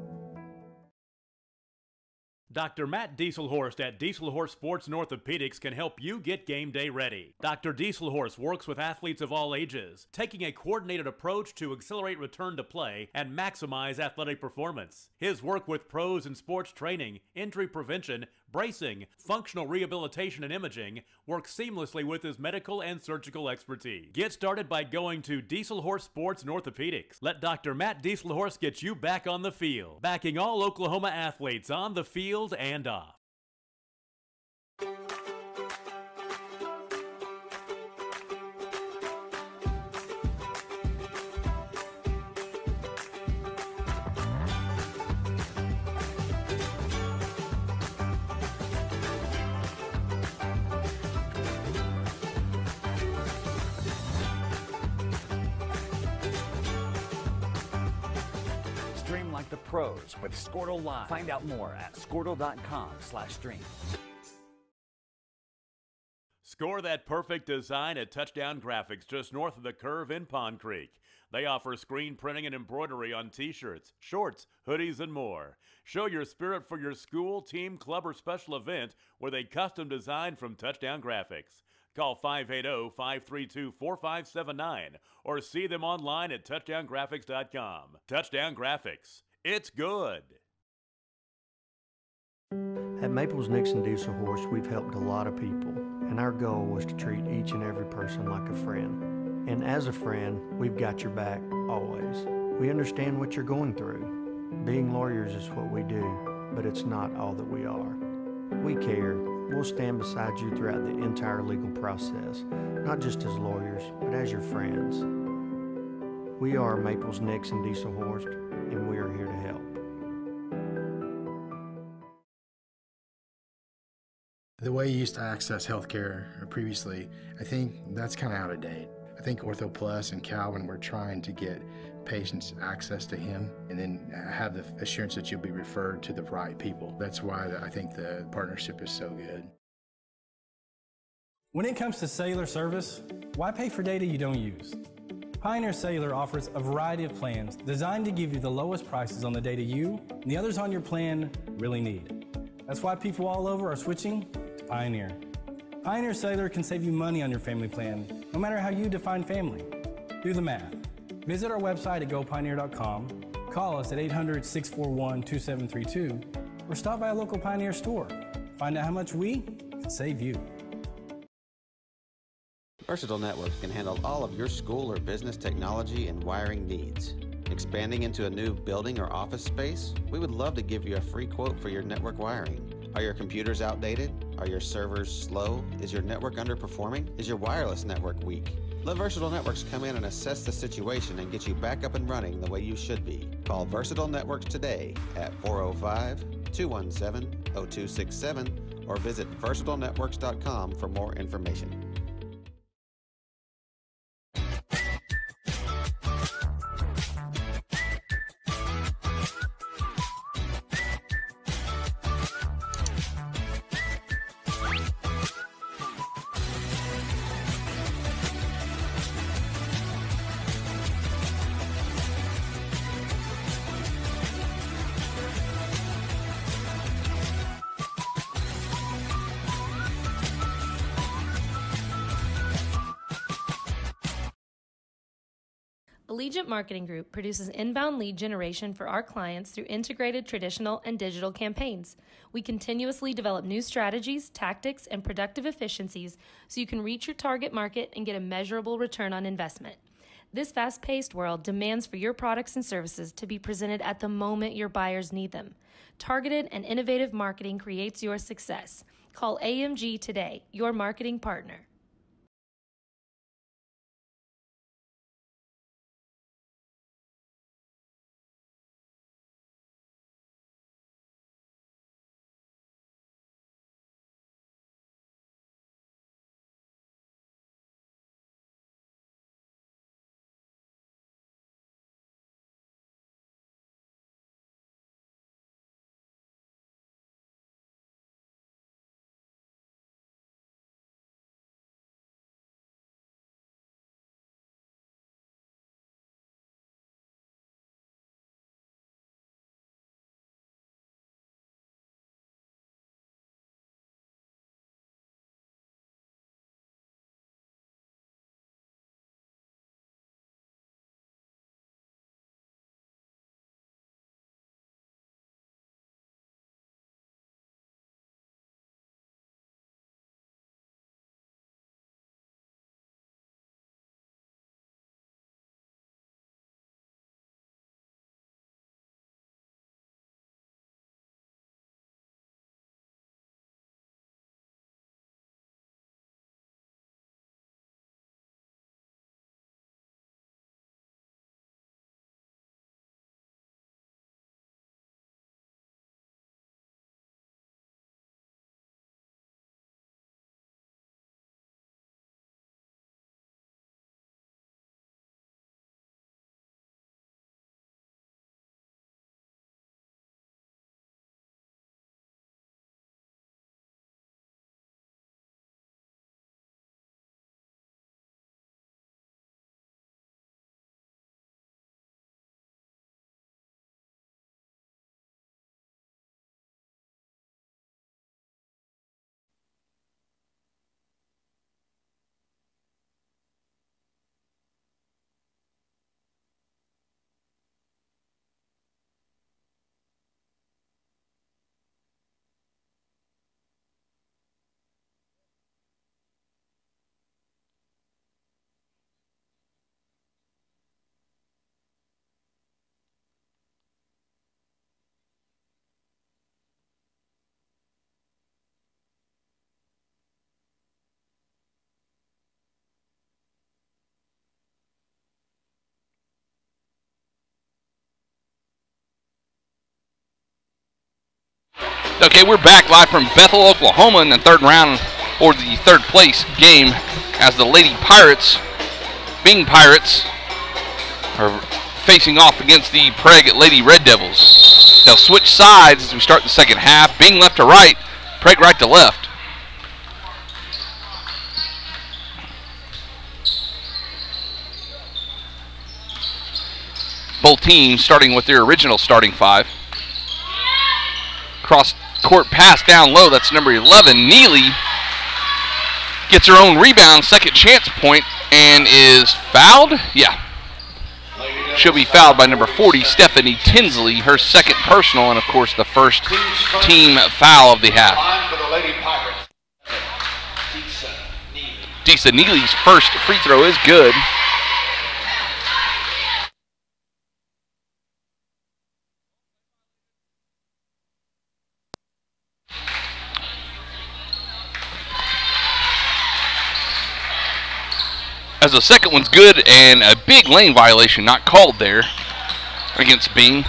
Dr. Matt Dieselhorst at Dieselhorst Sports and Orthopedics can help you get game day ready. Dr. Dieselhorst works with athletes of all ages, taking a coordinated approach to accelerate return to play and maximize athletic performance. His work with pros in sports training, injury prevention, bracing, functional rehabilitation, and imaging works seamlessly with his medical and surgical expertise. Get started by going to Dieselhorst Sports and Orthopedics. Let Dr. Matt Dieselhorst get you back on the field, backing all Oklahoma athletes on the field and off. Stream like the pros with Squirtle Live. Find out more at squirtle.com/stream. Score that perfect design at Touchdown Graphics just north of the curve in Pond Creek. They offer screen printing and embroidery on t-shirts, shorts, hoodies, and more. Show your spirit for your school, team, club, or special event with a custom design from Touchdown Graphics. Call 580-532-4579 or see them online at touchdowngraphics.com. Touchdown Graphics. It's good. At Maples Nixon Diesel Horse, we've helped a lot of people, and our goal was to treat each and every person like a friend. And as a friend, we've got your back always. We understand what you're going through. Being lawyers is what we do, but it's not all that we are. We care. We'll stand beside you throughout the entire legal process, not just as lawyers, but as your friends. We are Maples, Nixon, Diesel Horst, and we are here to help. The way you used to access healthcare previously, I think that's kind of out of date. I think Ortho Plus and Calvin were trying to get patients access to him and then have the assurance that you'll be referred to the right people. That's why I think the partnership is so good. When it comes to cellular service, why pay for data you don't use? Pioneer Cellular offers a variety of plans designed to give you the lowest prices on the data you and the others on your plan really need. That's why people all over are switching to Pioneer. Pioneer Cellular can save you money on your family plan, no matter how you define family. Do the math. Visit our website at gopioneer.com, call us at 800-641-2732, or stop by a local Pioneer store. Find out how much we can save you. Versatile Networks can handle all of your school or business technology and wiring needs. Expanding into a new building or office space? We would love to give you a free quote for your network wiring. Are your computers outdated? Are your servers slow? Is your network underperforming? Is your wireless network weak? Let Versatile Networks come in and assess the situation and get you back up and running the way you should be. Call Versatile Networks today at 405-217-0267 or visit versatilenetworks.com for more information. Allegiant Marketing Group produces inbound lead generation for our clients through integrated traditional and digital campaigns. We continuously develop new strategies, tactics, and productive efficiencies so you can reach your target market and get a measurable return on investment. This fast-paced world demands for your products and services to be presented at the moment your buyers need them. Targeted and innovative marketing creates your success. Call AMG today, your marketing partner. Okay, we're back live from Bethel, Oklahoma in the third round, or the third place game, as the Lady Pirates, Byng Pirates, are facing off against the Prague Lady Red Devils. They'll switch sides as we start the second half. Byng left to right, Prague right to left. Both teams starting with their original starting five. Cross court pass down low, that's number 11. Neely gets her own rebound, second chance point, and is fouled? Yeah. She'll be fouled by number 40, Stephanie Tinsley, her second personal, and of course the first team foul of the half. Disa Neely's first free throw is good. As the second one's good, and a big lane violation not called there against Byng.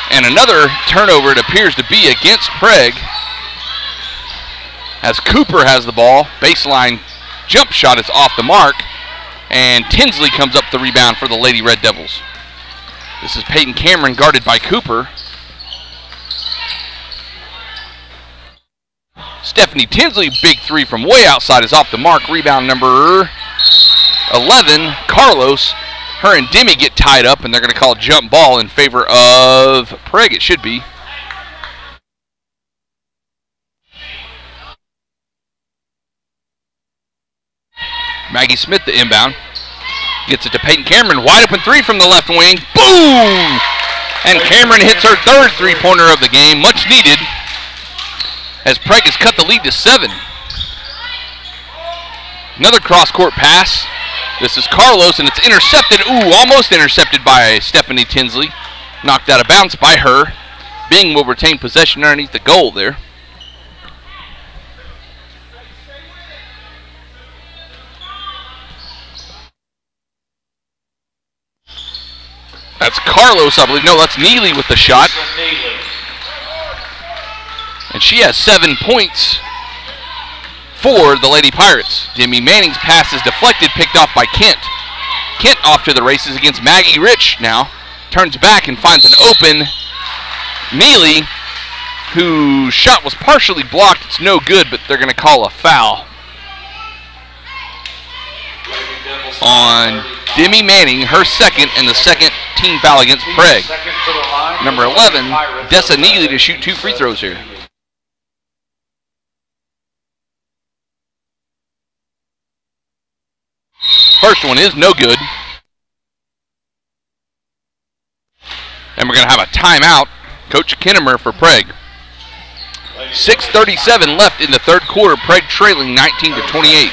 And another turnover, it appears to be against Prague, as Cooper has the ball. Baseline jump shot is off the mark, and Tinsley comes up the rebound for the Lady Red Devils. This is Peyton Cameron guarded by Cooper. Stephanie Tinsley, big three from way outside, is off the mark. Rebound number 11, Carlos. Her and Demi get tied up, and they're going to call a jump ball in favor of Prague, it should be. Maggie Smith, the inbound. Gets it to Peyton Cameron. Wide open three from the left wing. Boom! And Cameron hits her third three-pointer of the game, much needed, as Prague has cut the lead to 7. Another cross-court pass. This is Carlos, and it's intercepted. Ooh, almost intercepted by Stephanie Tinsley. Knocked out of bounds by her. Byng will retain possession underneath the goal there. That's Carlos, I believe. No, that's Neely with the shot. And she has 7 points for the Lady Pirates. Demi Manning's pass is deflected, picked off by Kent. Kent off to the races against Maggie Rich now. Turns back and finds an open Neely, whose shot was partially blocked. It's no good, but they're going to call a foul on Demi Manning, her second, and the second team foul against Prague. Number 11, Dessa Neely, to shoot 2 free throws here. First one is no good. And we're going to have a timeout. Coach Kinnemer for Prague. 6:37 left in the third quarter. Prague trailing 19-28.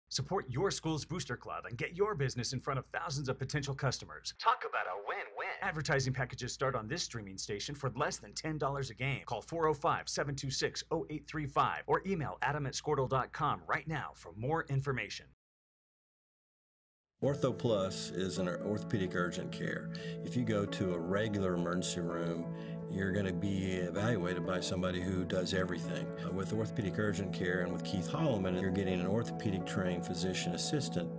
Support your school's booster club and get your business in front of thousands of potential customers. Talk about a win-win. Advertising packages start on this streaming station for less than $10 a game. Call 405-726-0835 or email adam@squirtle.com right now for more information. Ortho Plus is an orthopedic urgent care. If you go to a regular emergency room, you're going to be evaluated by somebody who does everything. With orthopedic urgent care and with Keith Holloman, you're getting an orthopedic trained physician assistant.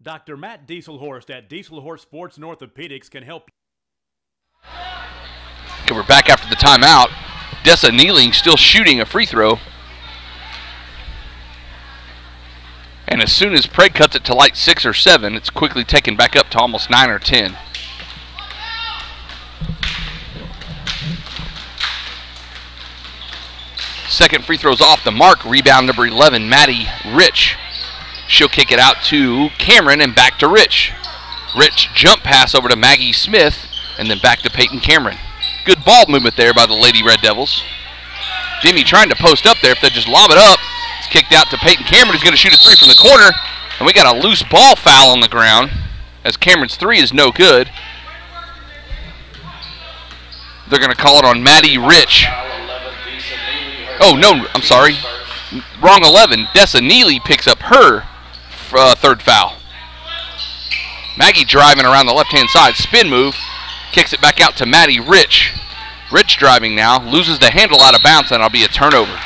Dr. Matt Dieselhorst at Dieselhorst Sports and Orthopedics can help. Okay, we're back after the timeout. Dessa Neely still shooting a free throw. And as soon as Prague cuts it to like 6 or 7, it's quickly taken back up to almost 9 or 10. Second free throw's off the mark. Rebound number 11, Maddie Rich. She'll kick it out to Cameron and back to Rich. Rich jump pass over to Maggie Smith and then back to Peyton Cameron. Good ball movement there by the Lady Red Devils. Jimmy trying to post up there. If they just lob it up, it's kicked out to Peyton Cameron, who's going to shoot a 3 from the corner. And we got a loose ball foul on the ground as Cameron's 3 is no good. They're going to call it on Maddie Rich. Oh, no, I'm sorry. Wrong 11. Dessa Neely picks up her third foul. Maggie driving around the left-hand side. Spin move. Kicks it back out to Maddie Rich. Rich driving now, loses the handle out of bounds, and it'll be a turnover.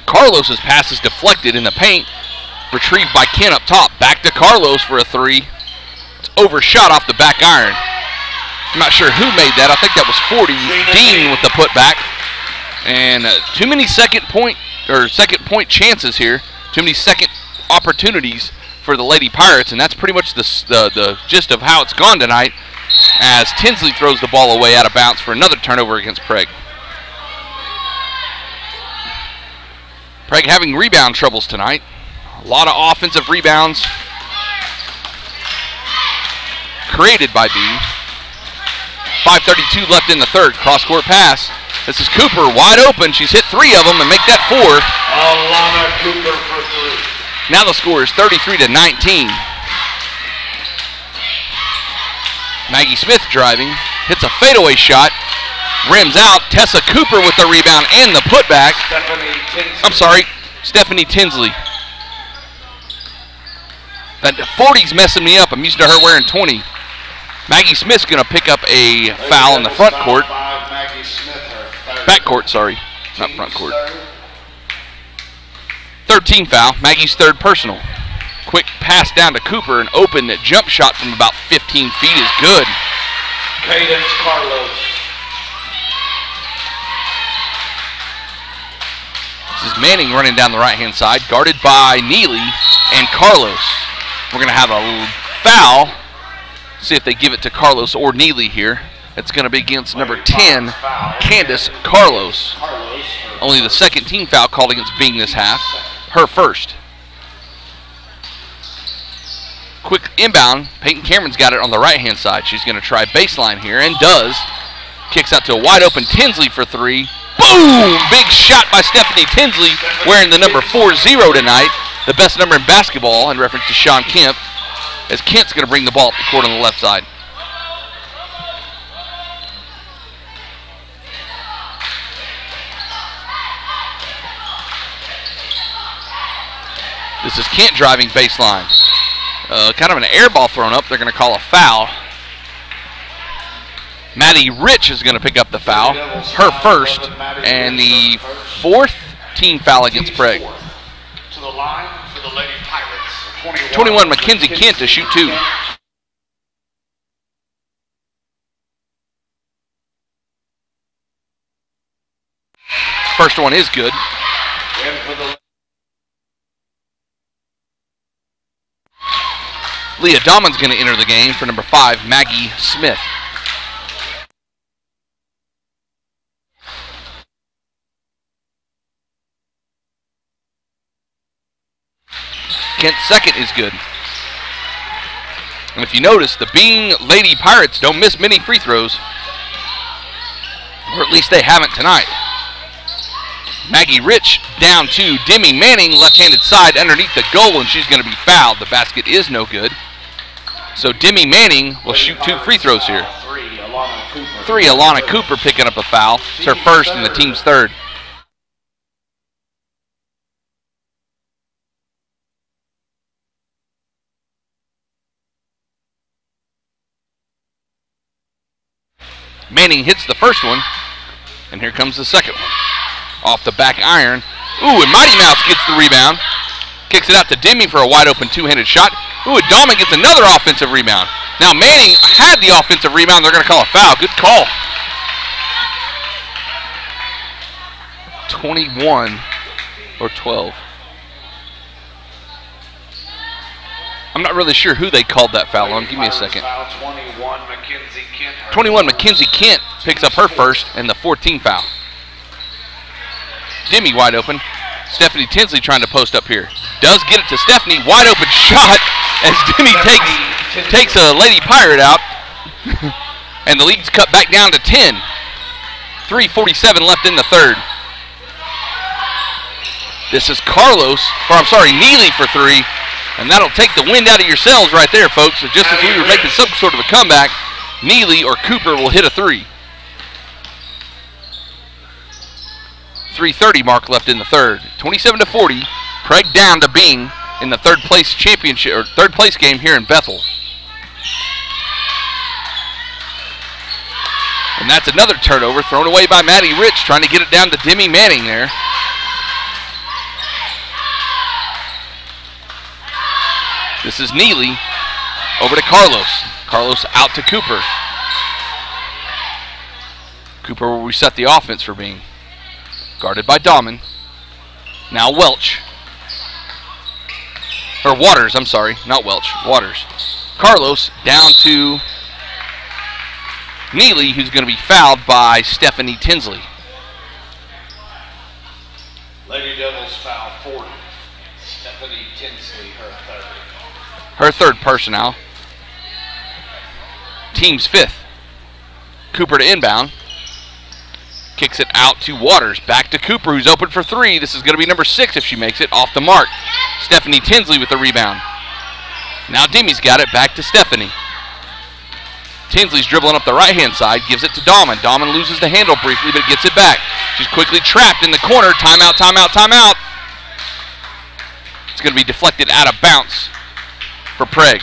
Carlos's pass is deflected in the paint. Retrieved by Ken up top. Back to Carlos for a three. It's overshot off the back iron. I'm not sure who made that. I think that was 40. Dean with the putback. And too many second point chances here. Too many second opportunities for the Lady Pirates, and that's pretty much the gist of how it's gone tonight, as Tinsley throws the ball away out of bounds for another turnover against Prague. Prague having rebound troubles tonight. A lot of offensive rebounds created by Byng. 5:32 left in the third. Cross-court pass. This is Cooper wide open. She's hit 3 of them and make that 4. Alana Cooper for 3. Now the score is 33-19. Maggie Smith driving. Hits a fadeaway shot. Rims out. Tessa Cooper with the rebound and the putback. Stephanie Tinsley. That 40's messing me up. I'm used to her wearing 20. Maggie Smith's going to pick up a foul in the front court. Back court, sorry. Not front court. 13 foul. Maggie's third personal. Quick pass down to Cooper. An open jump shot from about 15 feet is good. Cadence Carlos. This is Manning running down the right-hand side, guarded by Neely and Carlos. We're going to have a foul. See if they give it to Carlos or Neely here. It's going to be against number 10, Candace Carlos. Only the second team foul called against Byng this half. Her first. Quick inbound. Peyton Cameron's got it on the right-hand side. She's going to try baseline here, and does. Kicks out to a wide-open Tinsley for 3. Boom! Big shot by Stephanie Tinsley, wearing the number 40 tonight. The best number in basketball, in reference to Sean Kemp, as Kent's going to bring the ball up the court on the left side. This is Kent driving baseline. Kind of an air ball thrown up. They're going to call a foul. Maddie Rich is going to pick up the foul. Her first, and the 4th team foul against Prague. To the line for the Lady Pirates. 21 Mackenzie Kent to shoot 2. First one is good. Leah Dahman's going to enter the game for number 5, Maggie Smith. Kent's second is good. And if you notice, the Byng Lady Pirates don't miss many free throws. Or at least they haven't tonight. Maggie Rich down to Demi Manning, left-handed side underneath the goal, and she's going to be fouled. The basket is no good. So Demi Manning will shoot 2 free throws here. 3, Alana Cooper picking up a foul. It's her first and the team's third. Manning hits the first one, and here comes the second one. Off the back iron. Ooh, and Mighty Mouse gets the rebound. Kicks it out to Demi for a wide-open two-handed shot. Ooh, and Dahman gets another offensive rebound. Now Manning had the offensive rebound. They're going to call a foul. Good call. 21 or 12. I'm not really sure who they called that foul on. Give me a second. 21 Mackenzie Kent picks up her first and the 14th foul. Demi wide open. Stephanie Tinsley trying to post up here. Does get it to Stephanie. Wide open shot as Demi takes a Lady Pirate out. And the lead's cut back down to 10. 3:47 left in the third. This is Neely for 3. And that'll take the wind out of your sails right there, folks. So just as we were making some sort of a comeback, Neely or Cooper will hit a 3. 3:30 mark left in the third. 27-40. Prague down to Byng in the third place championship or third place game here in Bethel. And that's another turnover thrown away by Maddie Rich, trying to get it down to Demi Manning there. This is Neely over to Carlos. Carlos out to Cooper. Cooper will reset the offense for Byng. Guarded by Dahman. Now Welch. Or Waters, I'm sorry. Not Welch. Waters. Carlos down to Neely, who's going to be fouled by Stephanie Tinsley. Lady Devils foul 40. Stephanie Tinsley, her third. Her third personnel. Team's fifth. Cooper to inbound. Kicks it out to Waters. Back to Cooper, who's open for three. This is going to be number 6 if she makes it. Off the mark. Stephanie Tinsley with the rebound. Now Demi's got it. Back to Stephanie. Tinsley's dribbling up the right-hand side. Gives it to Dahman. Dahman loses the handle briefly, but gets it back. She's quickly trapped in the corner. Timeout, timeout, timeout. It's going to be deflected out of bounds for Prague.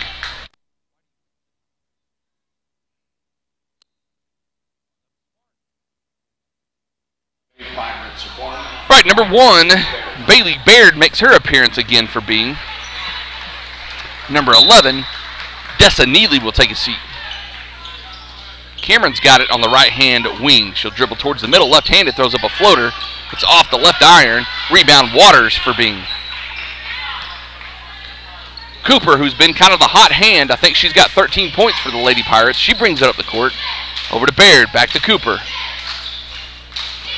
Right, number 1, Bailey Baird makes her appearance again for Byng. Number 11, Dessa Neely will take a seat. Cameron's got it on the right-hand wing. She'll dribble towards the middle. Left-handed, throws up a floater. It's off the left iron. Rebound Waters for Byng. Cooper, who's been kind of the hot hand, I think she's got 13 points for the Lady Pirates. She brings it up the court. Over to Baird, back to Cooper.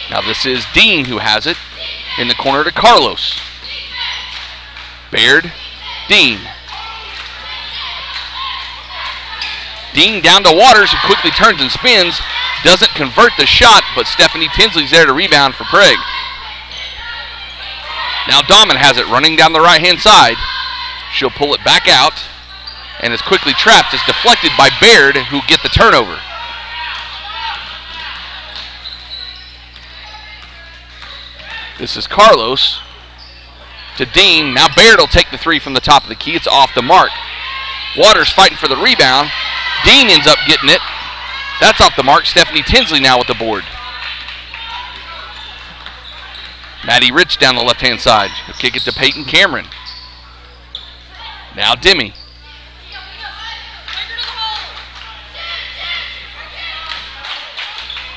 Now this is Dean who has it. In the corner to Carlos. Baird, Dean. Dean down to Waters, who quickly turns and spins. Doesn't convert the shot, but Stephanie Tinsley's there to rebound for Prague. Now Dahman has it running down the right-hand side. She'll pull it back out, and is quickly trapped. It's deflected by Baird, who get the turnover. This is Carlos to Dean. Now Baird will take the three from the top of the key. It's off the mark. Waters fighting for the rebound. Dean ends up getting it. That's off the mark. Stephanie Tinsley now with the board. Maddie Rich down the left-hand side. He'll kick it to Peyton Cameron. Now Demi.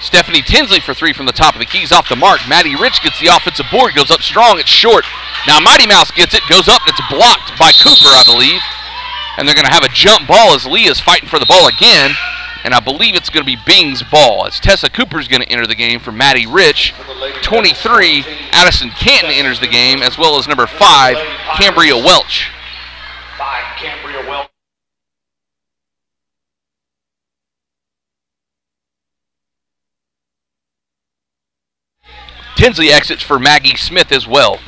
Stephanie Tinsley for three from the top of the keys off the mark. Maddie Rich gets the offensive board, goes up strong, it's short. Now Mighty Mouse gets it, goes up, and it's blocked by Cooper, I believe. And they're going to have a jump ball as Leah's fighting for the ball again. And I believe it's going to be Byng's ball as Tessa Cooper's going to enter the game for Maddie Rich. 23, Addison Canton enters the game, as well as number 5, Cambria Welch. 5, Cambria Welch. Tinsley exits for Maggie Smith as well.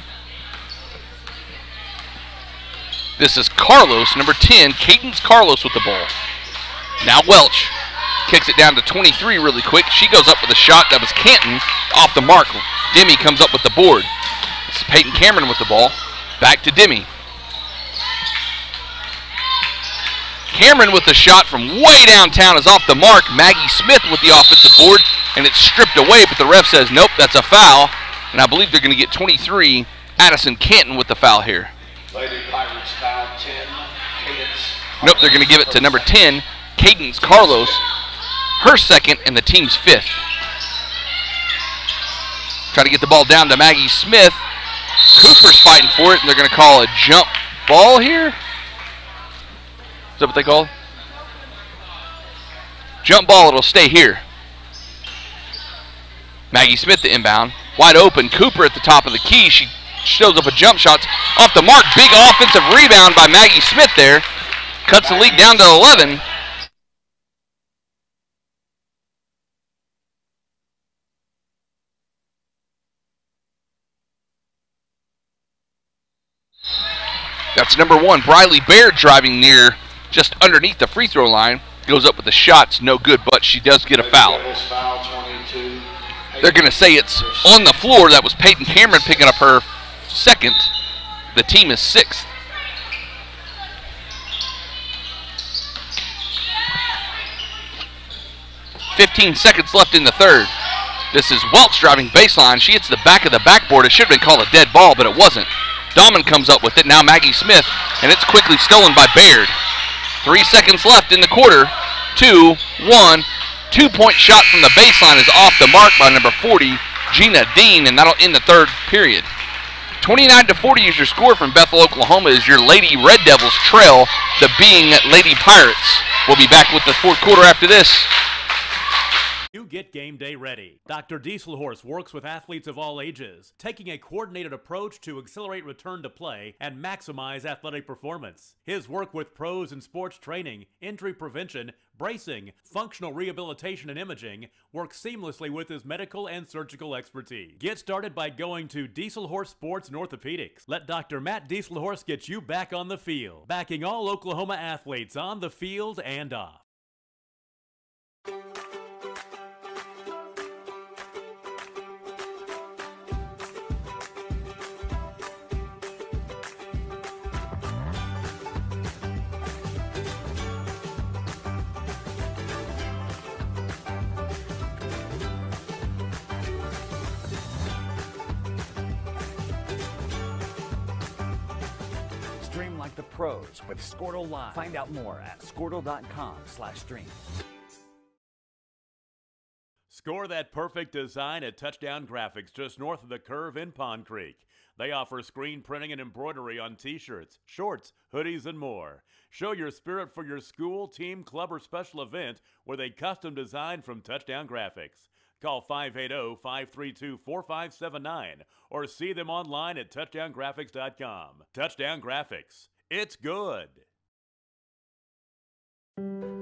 This is Carlos, number 10. Caden's Carlos with the ball. Now Welch kicks it down to 23 really quick. She goes up with a shot. That was Canton off the mark. Demi comes up with the board. This is Peyton Cameron with the ball. Back to Demi. Cameron with the shot from way downtown is off the mark. Maggie Smith with the offensive board, and it's stripped away, but the ref says, nope, that's a foul. And I believe they're going to get 23, Addison Canton with the foul here. Lady Pirates foul 10, Cadence. Nope, they're going to give it to number 10, Cadence Carlos, her second and the team's 5th. Try to get the ball down to Maggie Smith. Cooper's fighting for it, and they're going to call a jump ball here. Is that what they call it? Jump ball, it'll stay here. Maggie Smith the inbound. Wide open, Cooper at the top of the key. She shows up a jump shot. Off the mark, big offensive rebound by Maggie Smith there. Cuts the lead down to 11. That's number 1, Briley Baird driving near just underneath the free throw line. Goes up with the shots, no good, but she does get a foul. They're going to say it's on the floor. That was Peyton Cameron picking up her second. The team is sixth. .15 seconds left in the third. This is Welch driving baseline. She hits the back of the backboard. It should have been called a dead ball, but it wasn't. Dahman comes up with it. Now Maggie Smith, and it's quickly stolen by Baird. 3 seconds left in the quarter. 2, 1. 2-point shot from the baseline is off the mark by number 40, Gina Dean, and that'll end the third period. 29-40 is your score from Bethel, Oklahoma, as your Lady Red Devils trail the Byng Lady Pirates. We'll be back with the fourth quarter after this. You get game day ready. Dr. Dieselhorst works with athletes of all ages, taking a coordinated approach to accelerate return to play and maximize athletic performance. His work with pros in sports training, injury prevention, bracing, functional rehabilitation, and imaging works seamlessly with his medical and surgical expertise. Get started by going to Dieselhorst Sports and Orthopedics. Let Dr. Matt Dieselhorst get you back on the field, backing all Oklahoma athletes on the field and off. Stream like the pros with Squirtle Live. Find out more at squirtle.com/stream. Score that perfect design at Touchdown Graphics just north of the curve in Pond Creek. They offer screen printing and embroidery on t-shirts, shorts, hoodies, and more. Show your spirit for your school, team, club, or special event with a custom design from Touchdown Graphics. Call 580-532-4579 or see them online at touchdowngraphics.com. Touchdown Graphics. It's good.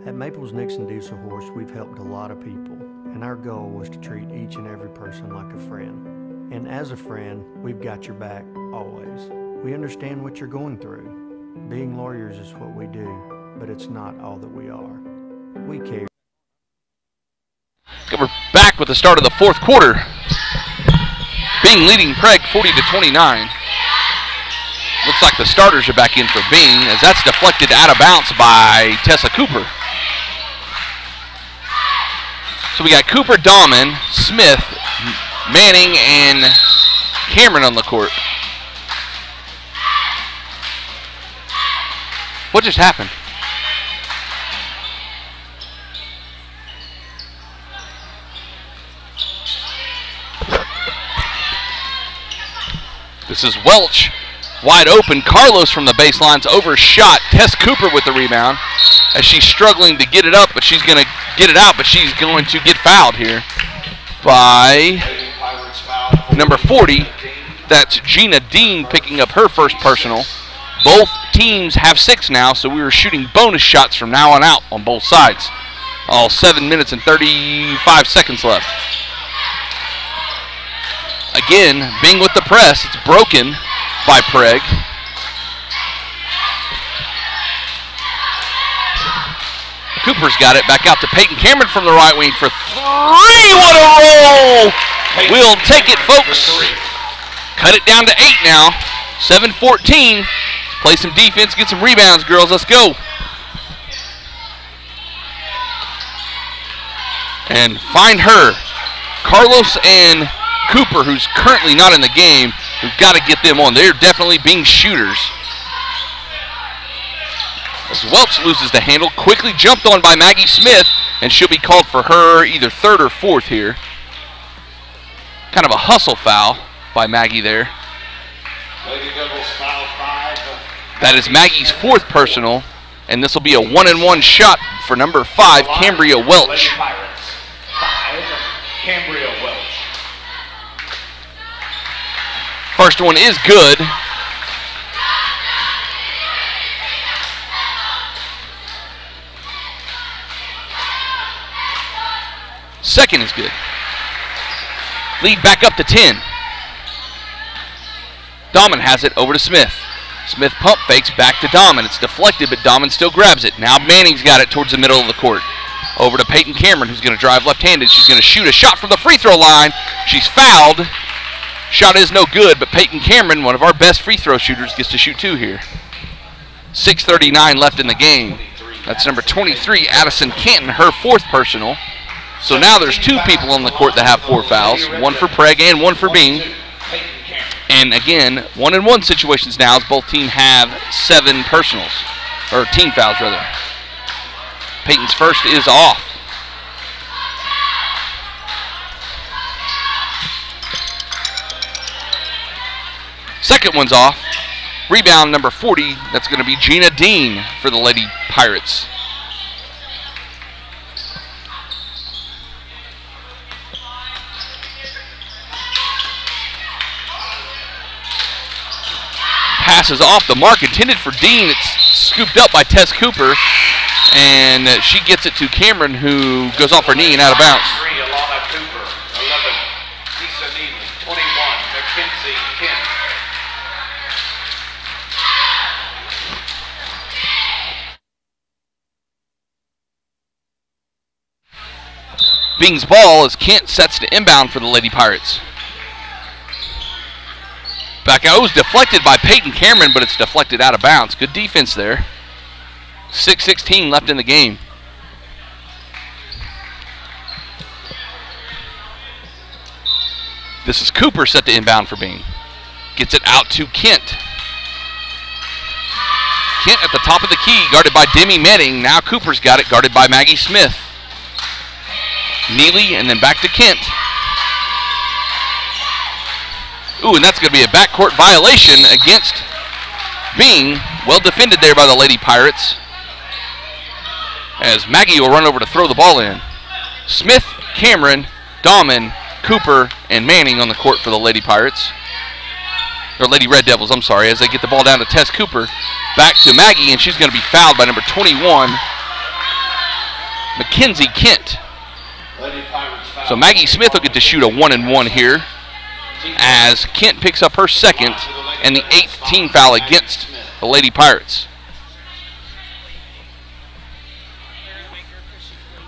At Maples Nixon Dieselhorst, we've helped a lot of people, and our goal was to treat each and every person like a friend. And as a friend, we've got your back always. We understand what you're going through. Being lawyers is what we do, but it's not all that we are. We care. We're back with the start of the fourth quarter. Byng leading Prague 40-29. Looks like the starters are back in for Byng, as that's deflected out of bounds by Tessa Cooper. So we got Cooper, Dahman, Smith, Manning, and Cameron on the court. What just happened? This is Welch, wide open. Carlos from the baseline's overshot. Tess Cooper with the rebound as she's struggling to get it up, but she's going to get it out, but she's going to get fouled here by number 40. That's Gina Dean picking up her first personal. Both teams have 6 now, so we are shooting bonus shots from now on out on both sides. All 7 minutes and 35 seconds left. Again, Byng with the press. It's broken by Prague. Cooper's got it. Back out to Peyton Cameron from the right wing for 3. What a roll! We'll take it, folks. Cut it down to 8 now. 7-14. Let's play some defense, get some rebounds, girls. Let's go. And find her. Carlos and Cooper, who's currently not in the game, we've got to get them on. They're definitely being shooters. As Welch loses the handle, quickly jumped on by Maggie Smith, and she'll be called for her either 3rd or 4th here. Kind of a hustle foul by Maggie there. That is Maggie's 4th personal, and this will be a 1-and-1 shot for number 5, Cambria Welch. Cambria Welch. First one is good. Second is good. Lead back up to 10. Dahman has it over to Smith. Smith pump fakes back to Dahman. It's deflected, but Dahman still grabs it. Now Manning's got it towards the middle of the court. Over to Peyton Cameron, who's going to drive left-handed. She's going to shoot a shot from the free throw line. She's fouled. Shot is no good, but Peyton Cameron, one of our best free throw shooters, gets to shoot 2 here. 6:39 left in the game. That's number 23, Addison Canton, her 4th personal. So now there's 2 people on the court that have 4 fouls, 1 for Prague and 1 for Byng. And again, 1-and-1 situations now as both teams have 7 personals, or team fouls rather. Peyton's first is off. Second one's off. Rebound number 40, that's going to be Gina Dean for the Lady Pirates. Pass is off the mark, intended for Dean. It's scooped up by Tess Cooper, and she gets it to Cameron, who goes off her knee and out of bounds. 3, Alana Cooper. 11, Lisa Neely. 21, Mackenzie Kent. Byng's ball as Kent sets to inbound for the Lady Pirates. Back out, it was deflected by Peyton Cameron, but it's deflected out of bounds. Good defense there. 6:16 left in the game. This is Cooper set to inbound for Byng. Gets it out to Kent. Kent at the top of the key, guarded by Demi Manning. Now Cooper's got it, guarded by Maggie Smith. Neely, and then back to Kent. Ooh, and that's going to be a backcourt violation against Byng. Well defended there by the Lady Pirates, as Maggie will run over to throw the ball in. Smith, Cameron, Dahman, Cooper, and Manning on the court for the Lady Pirates. Or Lady Red Devils, I'm sorry, as they get the ball down to Tess Cooper. Back to Maggie, and she's going to be fouled by number 21, Mackenzie Kent. So Maggie Smith will get to shoot a 1-and-1 here, as Kent picks up her second and the 8th team foul against the Lady Pirates.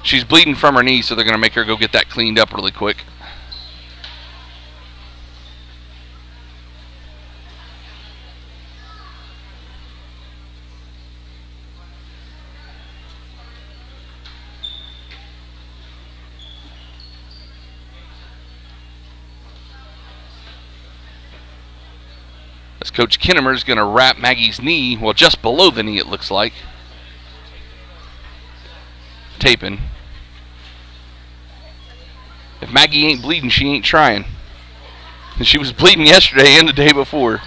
She's bleeding from her knee, so they're going to make her go get that cleaned up really quick. As Coach Kinnemer is going to wrap Maggie's knee, well, just below the knee it looks like. Taping. If Maggie ain't bleeding, she ain't trying. And she was bleeding yesterday and the day before.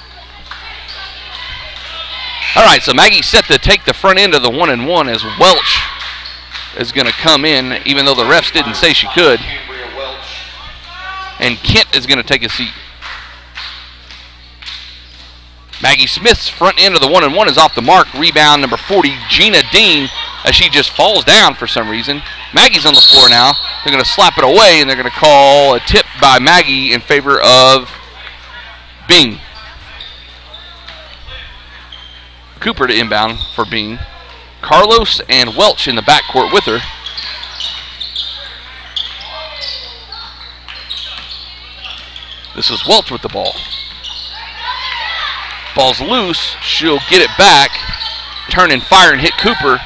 All right, so Maggie's set to take the front end of the 1-and-1 as Welch is going to come in, even though the refs didn't say she could. And Kent is going to take a seat. Maggie Smith's front end of the 1-and-1 is off the mark. Rebound number 40, Gina Dean, as she just falls down for some reason. Maggie's on the floor now. They're going to slap it away, and they're going to call a tip by Maggie in favor of Byng. Cooper to inbound for Byng. Carlos and Welch in the backcourt with her. This is Welch with the ball. Ball's loose. She'll get it back. Turn and fire and hit Cooper,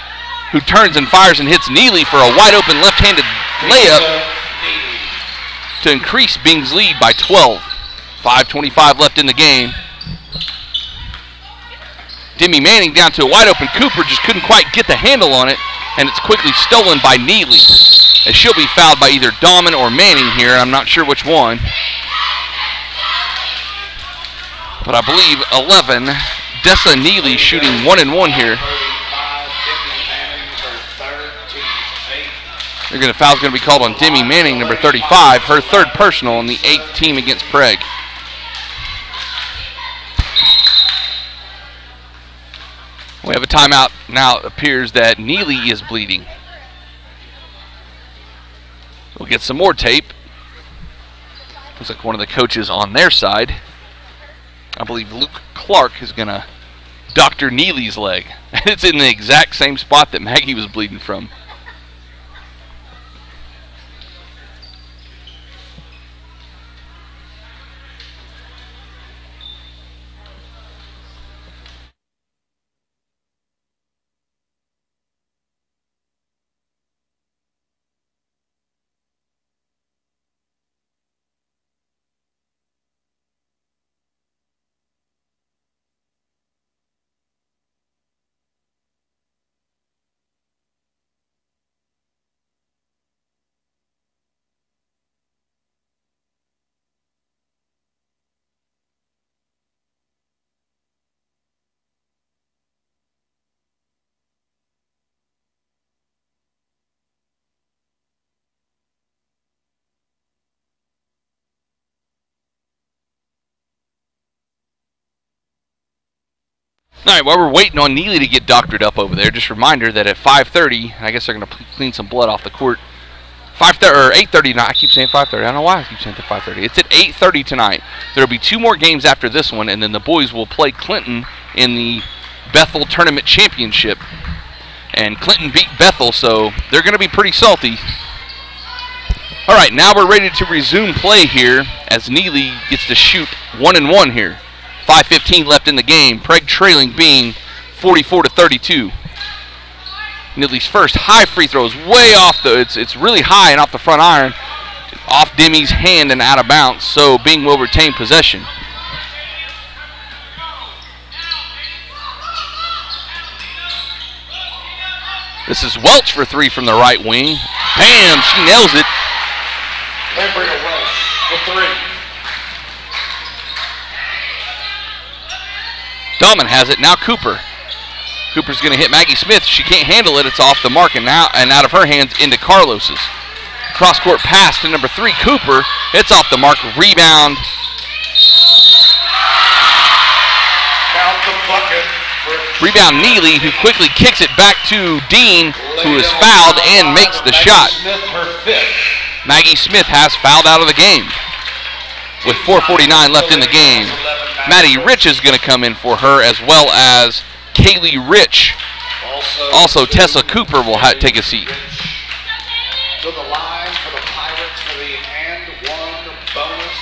who turns and fires and hits Neely for a wide open left-handed layup to increase Byng's lead by 12. 5:25 left in the game. Demi Manning down to a wide open Cooper, just couldn't quite get the handle on it, and it's quickly stolen by Neely, as she'll be fouled by either Dahman or Manning here. I'm not sure which one. But I believe 11, Dessa Neely shooting 1-and-1 here. Foul's going to be called on Demi Manning, number 35, her third personal on the 8th team against Prague. We have a timeout now. It appears that Neely is bleeding. We'll get some more tape. Looks like one of the coaches on their side, I believe Luke Clark, is going to doctor Neely's leg. It's in the exact same spot that Maggie was bleeding from. All right, while we're waiting on Neely to get doctored up over there, just a reminder that at 5:30, I guess they're going to clean some blood off the court. 5:30 or 8:30 tonight. I keep saying 5:30. I don't know why I keep saying 5:30. It's at 8:30 tonight. There'll be 2 more games after this one, and then the boys will play Clinton in the Bethel Tournament Championship. And Clinton beat Bethel, so they're going to be pretty salty. All right, now we're ready to resume play here as Neely gets to shoot 1-1 here. 5:15 left in the game. Prague trailing Byng 44-32. Neely's first high free throw is way off it's really high and off the front iron, off Demi's hand and out of bounds. So Byng will retain possession. This is Welch for 3 from the right wing. Bam! She nails it. Lambretta Welch for 3. Dahlman has it. Now Cooper. Cooper's going to hit Maggie Smith. She can't handle it. It's off the mark and out of her hands into Carlos's. Cross-court pass to number 3, Cooper. It's off the mark. Rebound. Count the bucket. Rebound Neely, who quickly kicks it back to Dean, who is fouled and makes the shot. Smith, her 5th. Maggie Smith has fouled out of the game with 4:49 left in the game. Maddie Rich is going to come in for her, as well as Kaylee Rich. Also, Tessa Cooper will take a seat. To the line for the Pirates for the and 1 bonus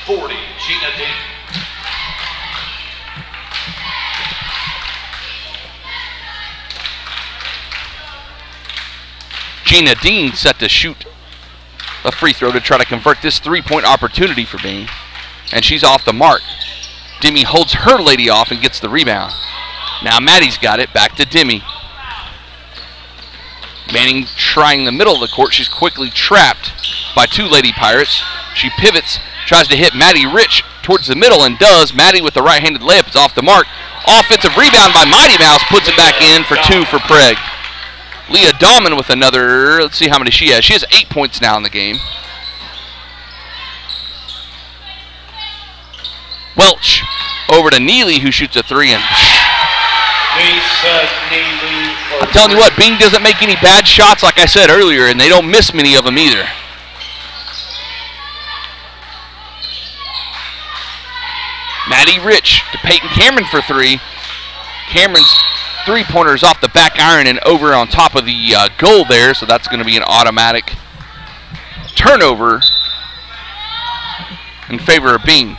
40. Gina Dean. Gina Dean set to shoot a free throw to try to convert this 3-point opportunity for Byng. And she's off the mark. Demi holds her lady off and gets the rebound. Now Maddie's got it, back to Demi. Manning trying the middle of the court. She's quickly trapped by 2 Lady Pirates. She pivots, tries to hit Maddie Rich towards the middle and does. Maddie with the right-handed layup is off the mark. Offensive rebound by Mighty Mouse, puts it back in for 2 for Prague. Leah Dahlman with another, let's see how many she has. She has 8 points now in the game. Welch over to Neely, who shoots a 3. And I'm telling you what, Byng doesn't make any bad shots, like I said earlier, and they don't miss many of them either. Maddie Rich to Peyton Cameron for 3. Cameron's 3-pointer is off the back iron and over on top of the goal there, so that's going to be an automatic turnover in favor of Byng.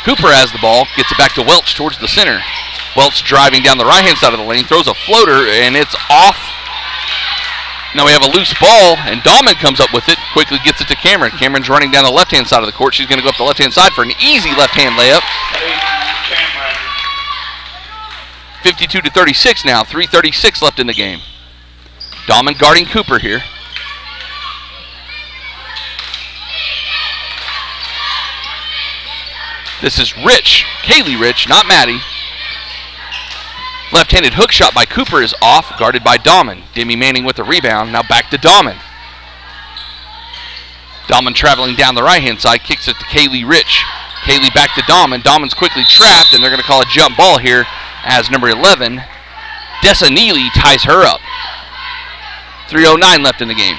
Cooper has the ball, gets it back to Welch towards the center. Welch driving down the right-hand side of the lane, throws a floater, and it's off. Now we have a loose ball, and Dahlman comes up with it, quickly gets it to Cameron. Cameron's running down the left-hand side of the court. She's going to go up the left-hand side for an easy left-hand layup. 52-36 now, 3:36 left in the game. Dahlman guarding Cooper here. This is Rich, Kaylee Rich, not Maddie. Left-handed hook shot by Cooper is off, guarded by Dahlman. Demi Manning with the rebound, now back to Dahlman. Dahlman traveling down the right-hand side, kicks it to Kaylee Rich. Kaylee back to Dahlman. Dahlman's quickly trapped, and they're going to call a jump ball here as number 11, Dessa Neely, ties her up. 3:09 left in the game.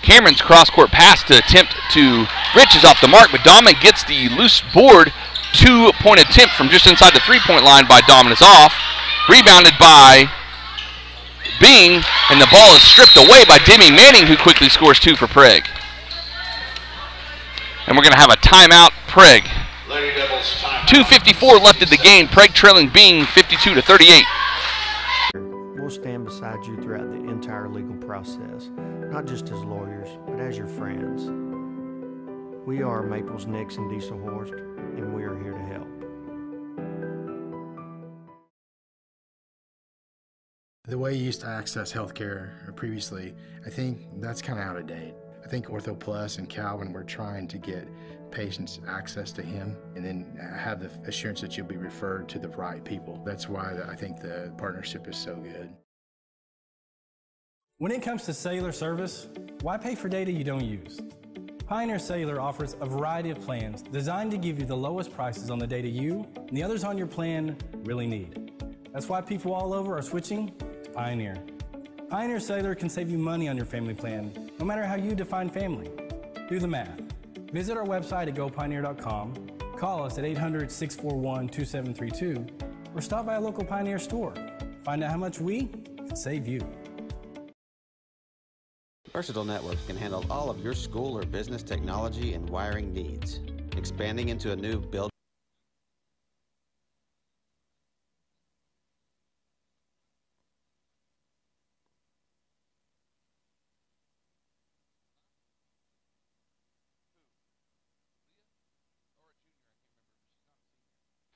Cameron's cross-court pass to attempt to Rich is off the mark, but Dahlman gets the loose board. 2-point attempt from just inside the 3-point line by Dahlman is off. Rebounded by Byng, and the ball is stripped away by Demi Manning, who quickly scores 2 for Prague. And we're going to have a timeout, Prague. 2:54 left in the game. Prague trailing Byng 52-38. We'll stand beside you throughout the entire legal process, not just as lawyers, but as your friends. We are Maples, Nix, and Dieselhorst, and we are here to help. The way you used to access healthcare previously, I think that's kind of out of date. I think Ortho Plus and Calvin were trying to get patients access to him and then have the assurance that you'll be referred to the right people. That's why I think the partnership is so good. When it comes to cellular service, why pay for data you don't use? Pioneer Cellular offers a variety of plans designed to give you the lowest prices on the data you and the others on your plan really need. That's why people all over are switching to Pioneer. Pioneer Cellular can save you money on your family plan, no matter how you define family. Do the math. Visit our website at gopioneer.com, call us at 800-641-2732, or stop by a local Pioneer store. Find out how much we can save you. Versatile Networks can handle all of your school or business technology and wiring needs. Expanding into a new building.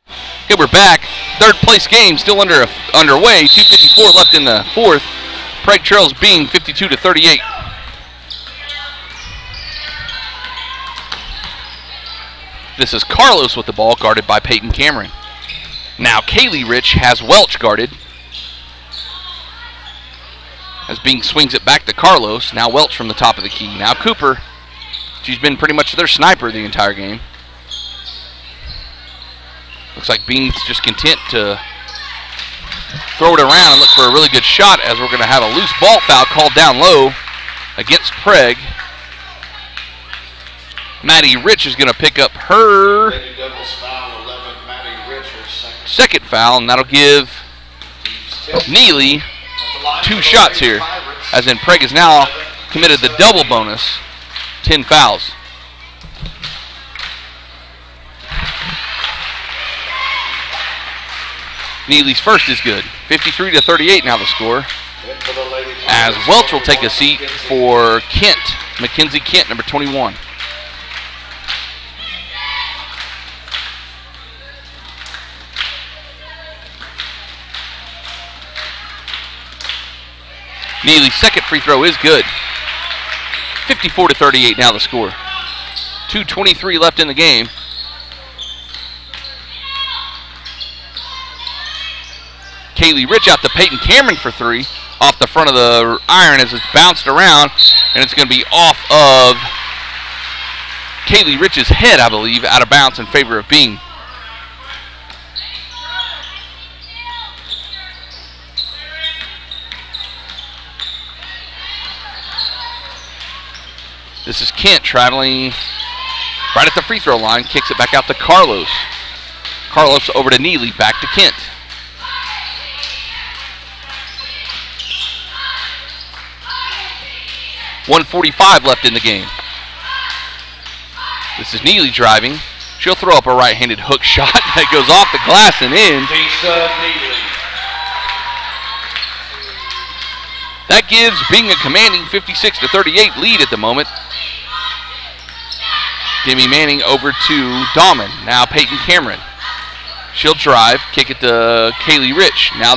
Okay, we're back. Third place game still underway. 2:54 left in the fourth. Prague trails Byng 52-38. This is Carlos with the ball, guarded by Peyton Cameron. Now Kaylee Rich has Welch guarded. As Byng swings it back to Carlos. Now Welch from the top of the key. Now Cooper. She's been pretty much their sniper the entire game. Looks like Byng's just content to throw it around and look for a really good shot, as we're going to have a loose ball foul called down low against Prague. Maddie Rich is going to pick up her second foul, and that'll give Neely 2 shots here, as in Prague has now committed the double bonus, 10 fouls. Neely's first is good. 53-38 now the score. As Welch will take a seat for Kent, Mackenzie Kent, number 21. Neely's second free throw is good. 54-38 now the score. 2:23 left in the game. Kaylee Rich out to Peyton Cameron for 3. Off the front of the iron as it's bounced around. And it's going to be off of Kaylee Rich's head, I believe, out of bounds in favor of Byng. This is Kent traveling right at the free throw line. Kicks it back out to Carlos. Carlos over to Neely. Back to Kent. .145 left in the game. This is Neely driving. She'll throw up a right-handed hook shot that goes off the glass and in. That gives Byng a commanding 56-38 lead at the moment. Demi Manning over to Dahman. Now Peyton Cameron. She'll drive, kick it to Kaylee Rich. Now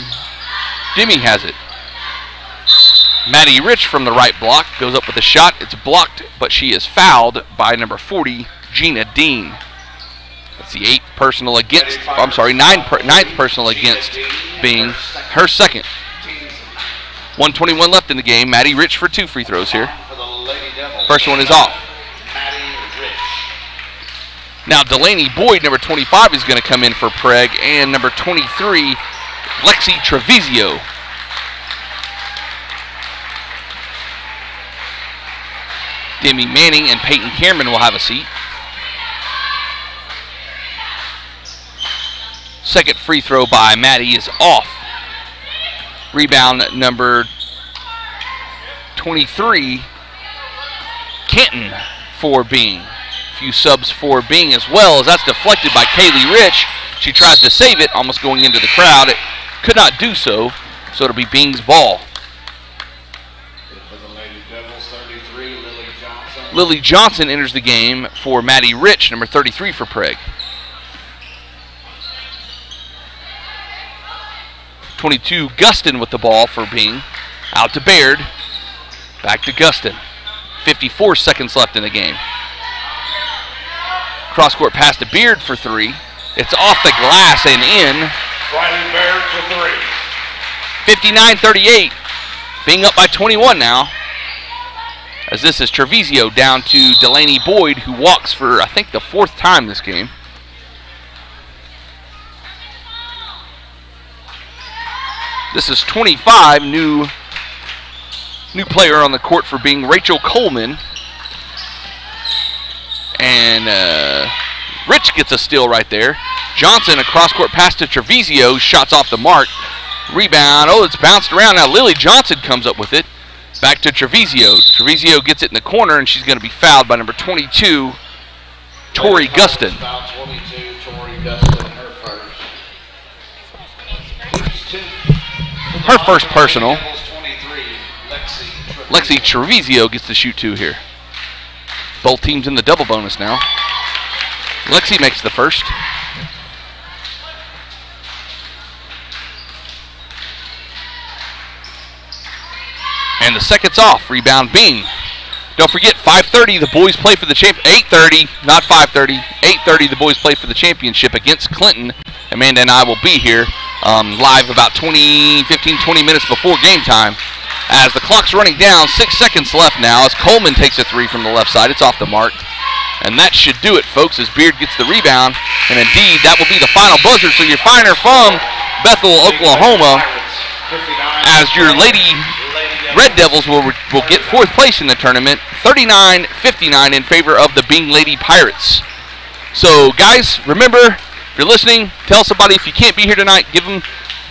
Demi has it. Maddie Rich from the right block goes up with a shot. It's blocked, but she is fouled by number 40, Gina Dean. That's the ninth personal against Byng. Her second. 1:21 left in the game. Maddie Rich for 2 free throws here. First one is off. Now Delaney Boyd, number 25, is going to come in for Prague, and number 23, Lexi Treviso. Demi Manning and Peyton Cameron will have a seat. Second free throw by Maddie is off. Rebound number 23, Canton for Byng. A few subs for Byng as well, as that's deflected by Kaylee Rich. She tries to save it, almost going into the crowd. It could not do so, so it'll be Byng's ball. Lily Johnson enters the game for Maddie Rich, number 33 for Prague. 22, Gustin with the ball for Byng. Out to Baird. Back to Gustin. 54 seconds left in the game. Cross-court pass to Beard for 3. It's off the glass and in. Riley Baird for 3. 59-38. Byng up by 21 now. As this is Treviso down to Delaney Boyd, who walks for, I think, the 4th time this game. This is 25, new player on the court for Byng, Rachel Coleman. And Rich gets a steal right there. Johnson, a cross-court pass to Treviso, shots off the mark. Rebound, oh, it's bounced around. Now Lily Johnson comes up with it. Back to Treviso. Treviso gets it in the corner, and she's going to be fouled by number 22, Tori Guston. Foul 22, Tori Guston, her first. Her first personal. Lexi Treviso gets to shoot 2 here. Both teams in the double bonus now. Lexi makes the first. And the second's off. Rebound Byng. Don't forget, 5:30 the boys play for the champ. 8:30, not 5:30. 8:30 the boys play for the championship against Clinton. Amanda and I will be here live about 15, 20 minutes before game time. As the clock's running down, 6 seconds left now as Coleman takes a 3 from the left side. It's off the mark. And that should do it, folks, as Beard gets the rebound. And indeed, that will be the final buzzer. So your final from Bethel, Oklahoma, as your Lady Red Devils will get 4th place in the tournament, 39-59 in favor of the Byng Lady Pirates. So, guys, remember, if you're listening, tell somebody. If you can't be here tonight, give them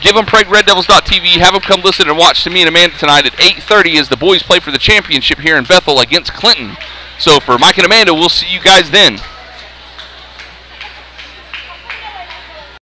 PragueRedDevils.tv. Have them come listen and watch to me and Amanda tonight at 8:30 as the boys play for the championship here in Bethel against Clinton. So for Mike and Amanda, we'll see you guys then.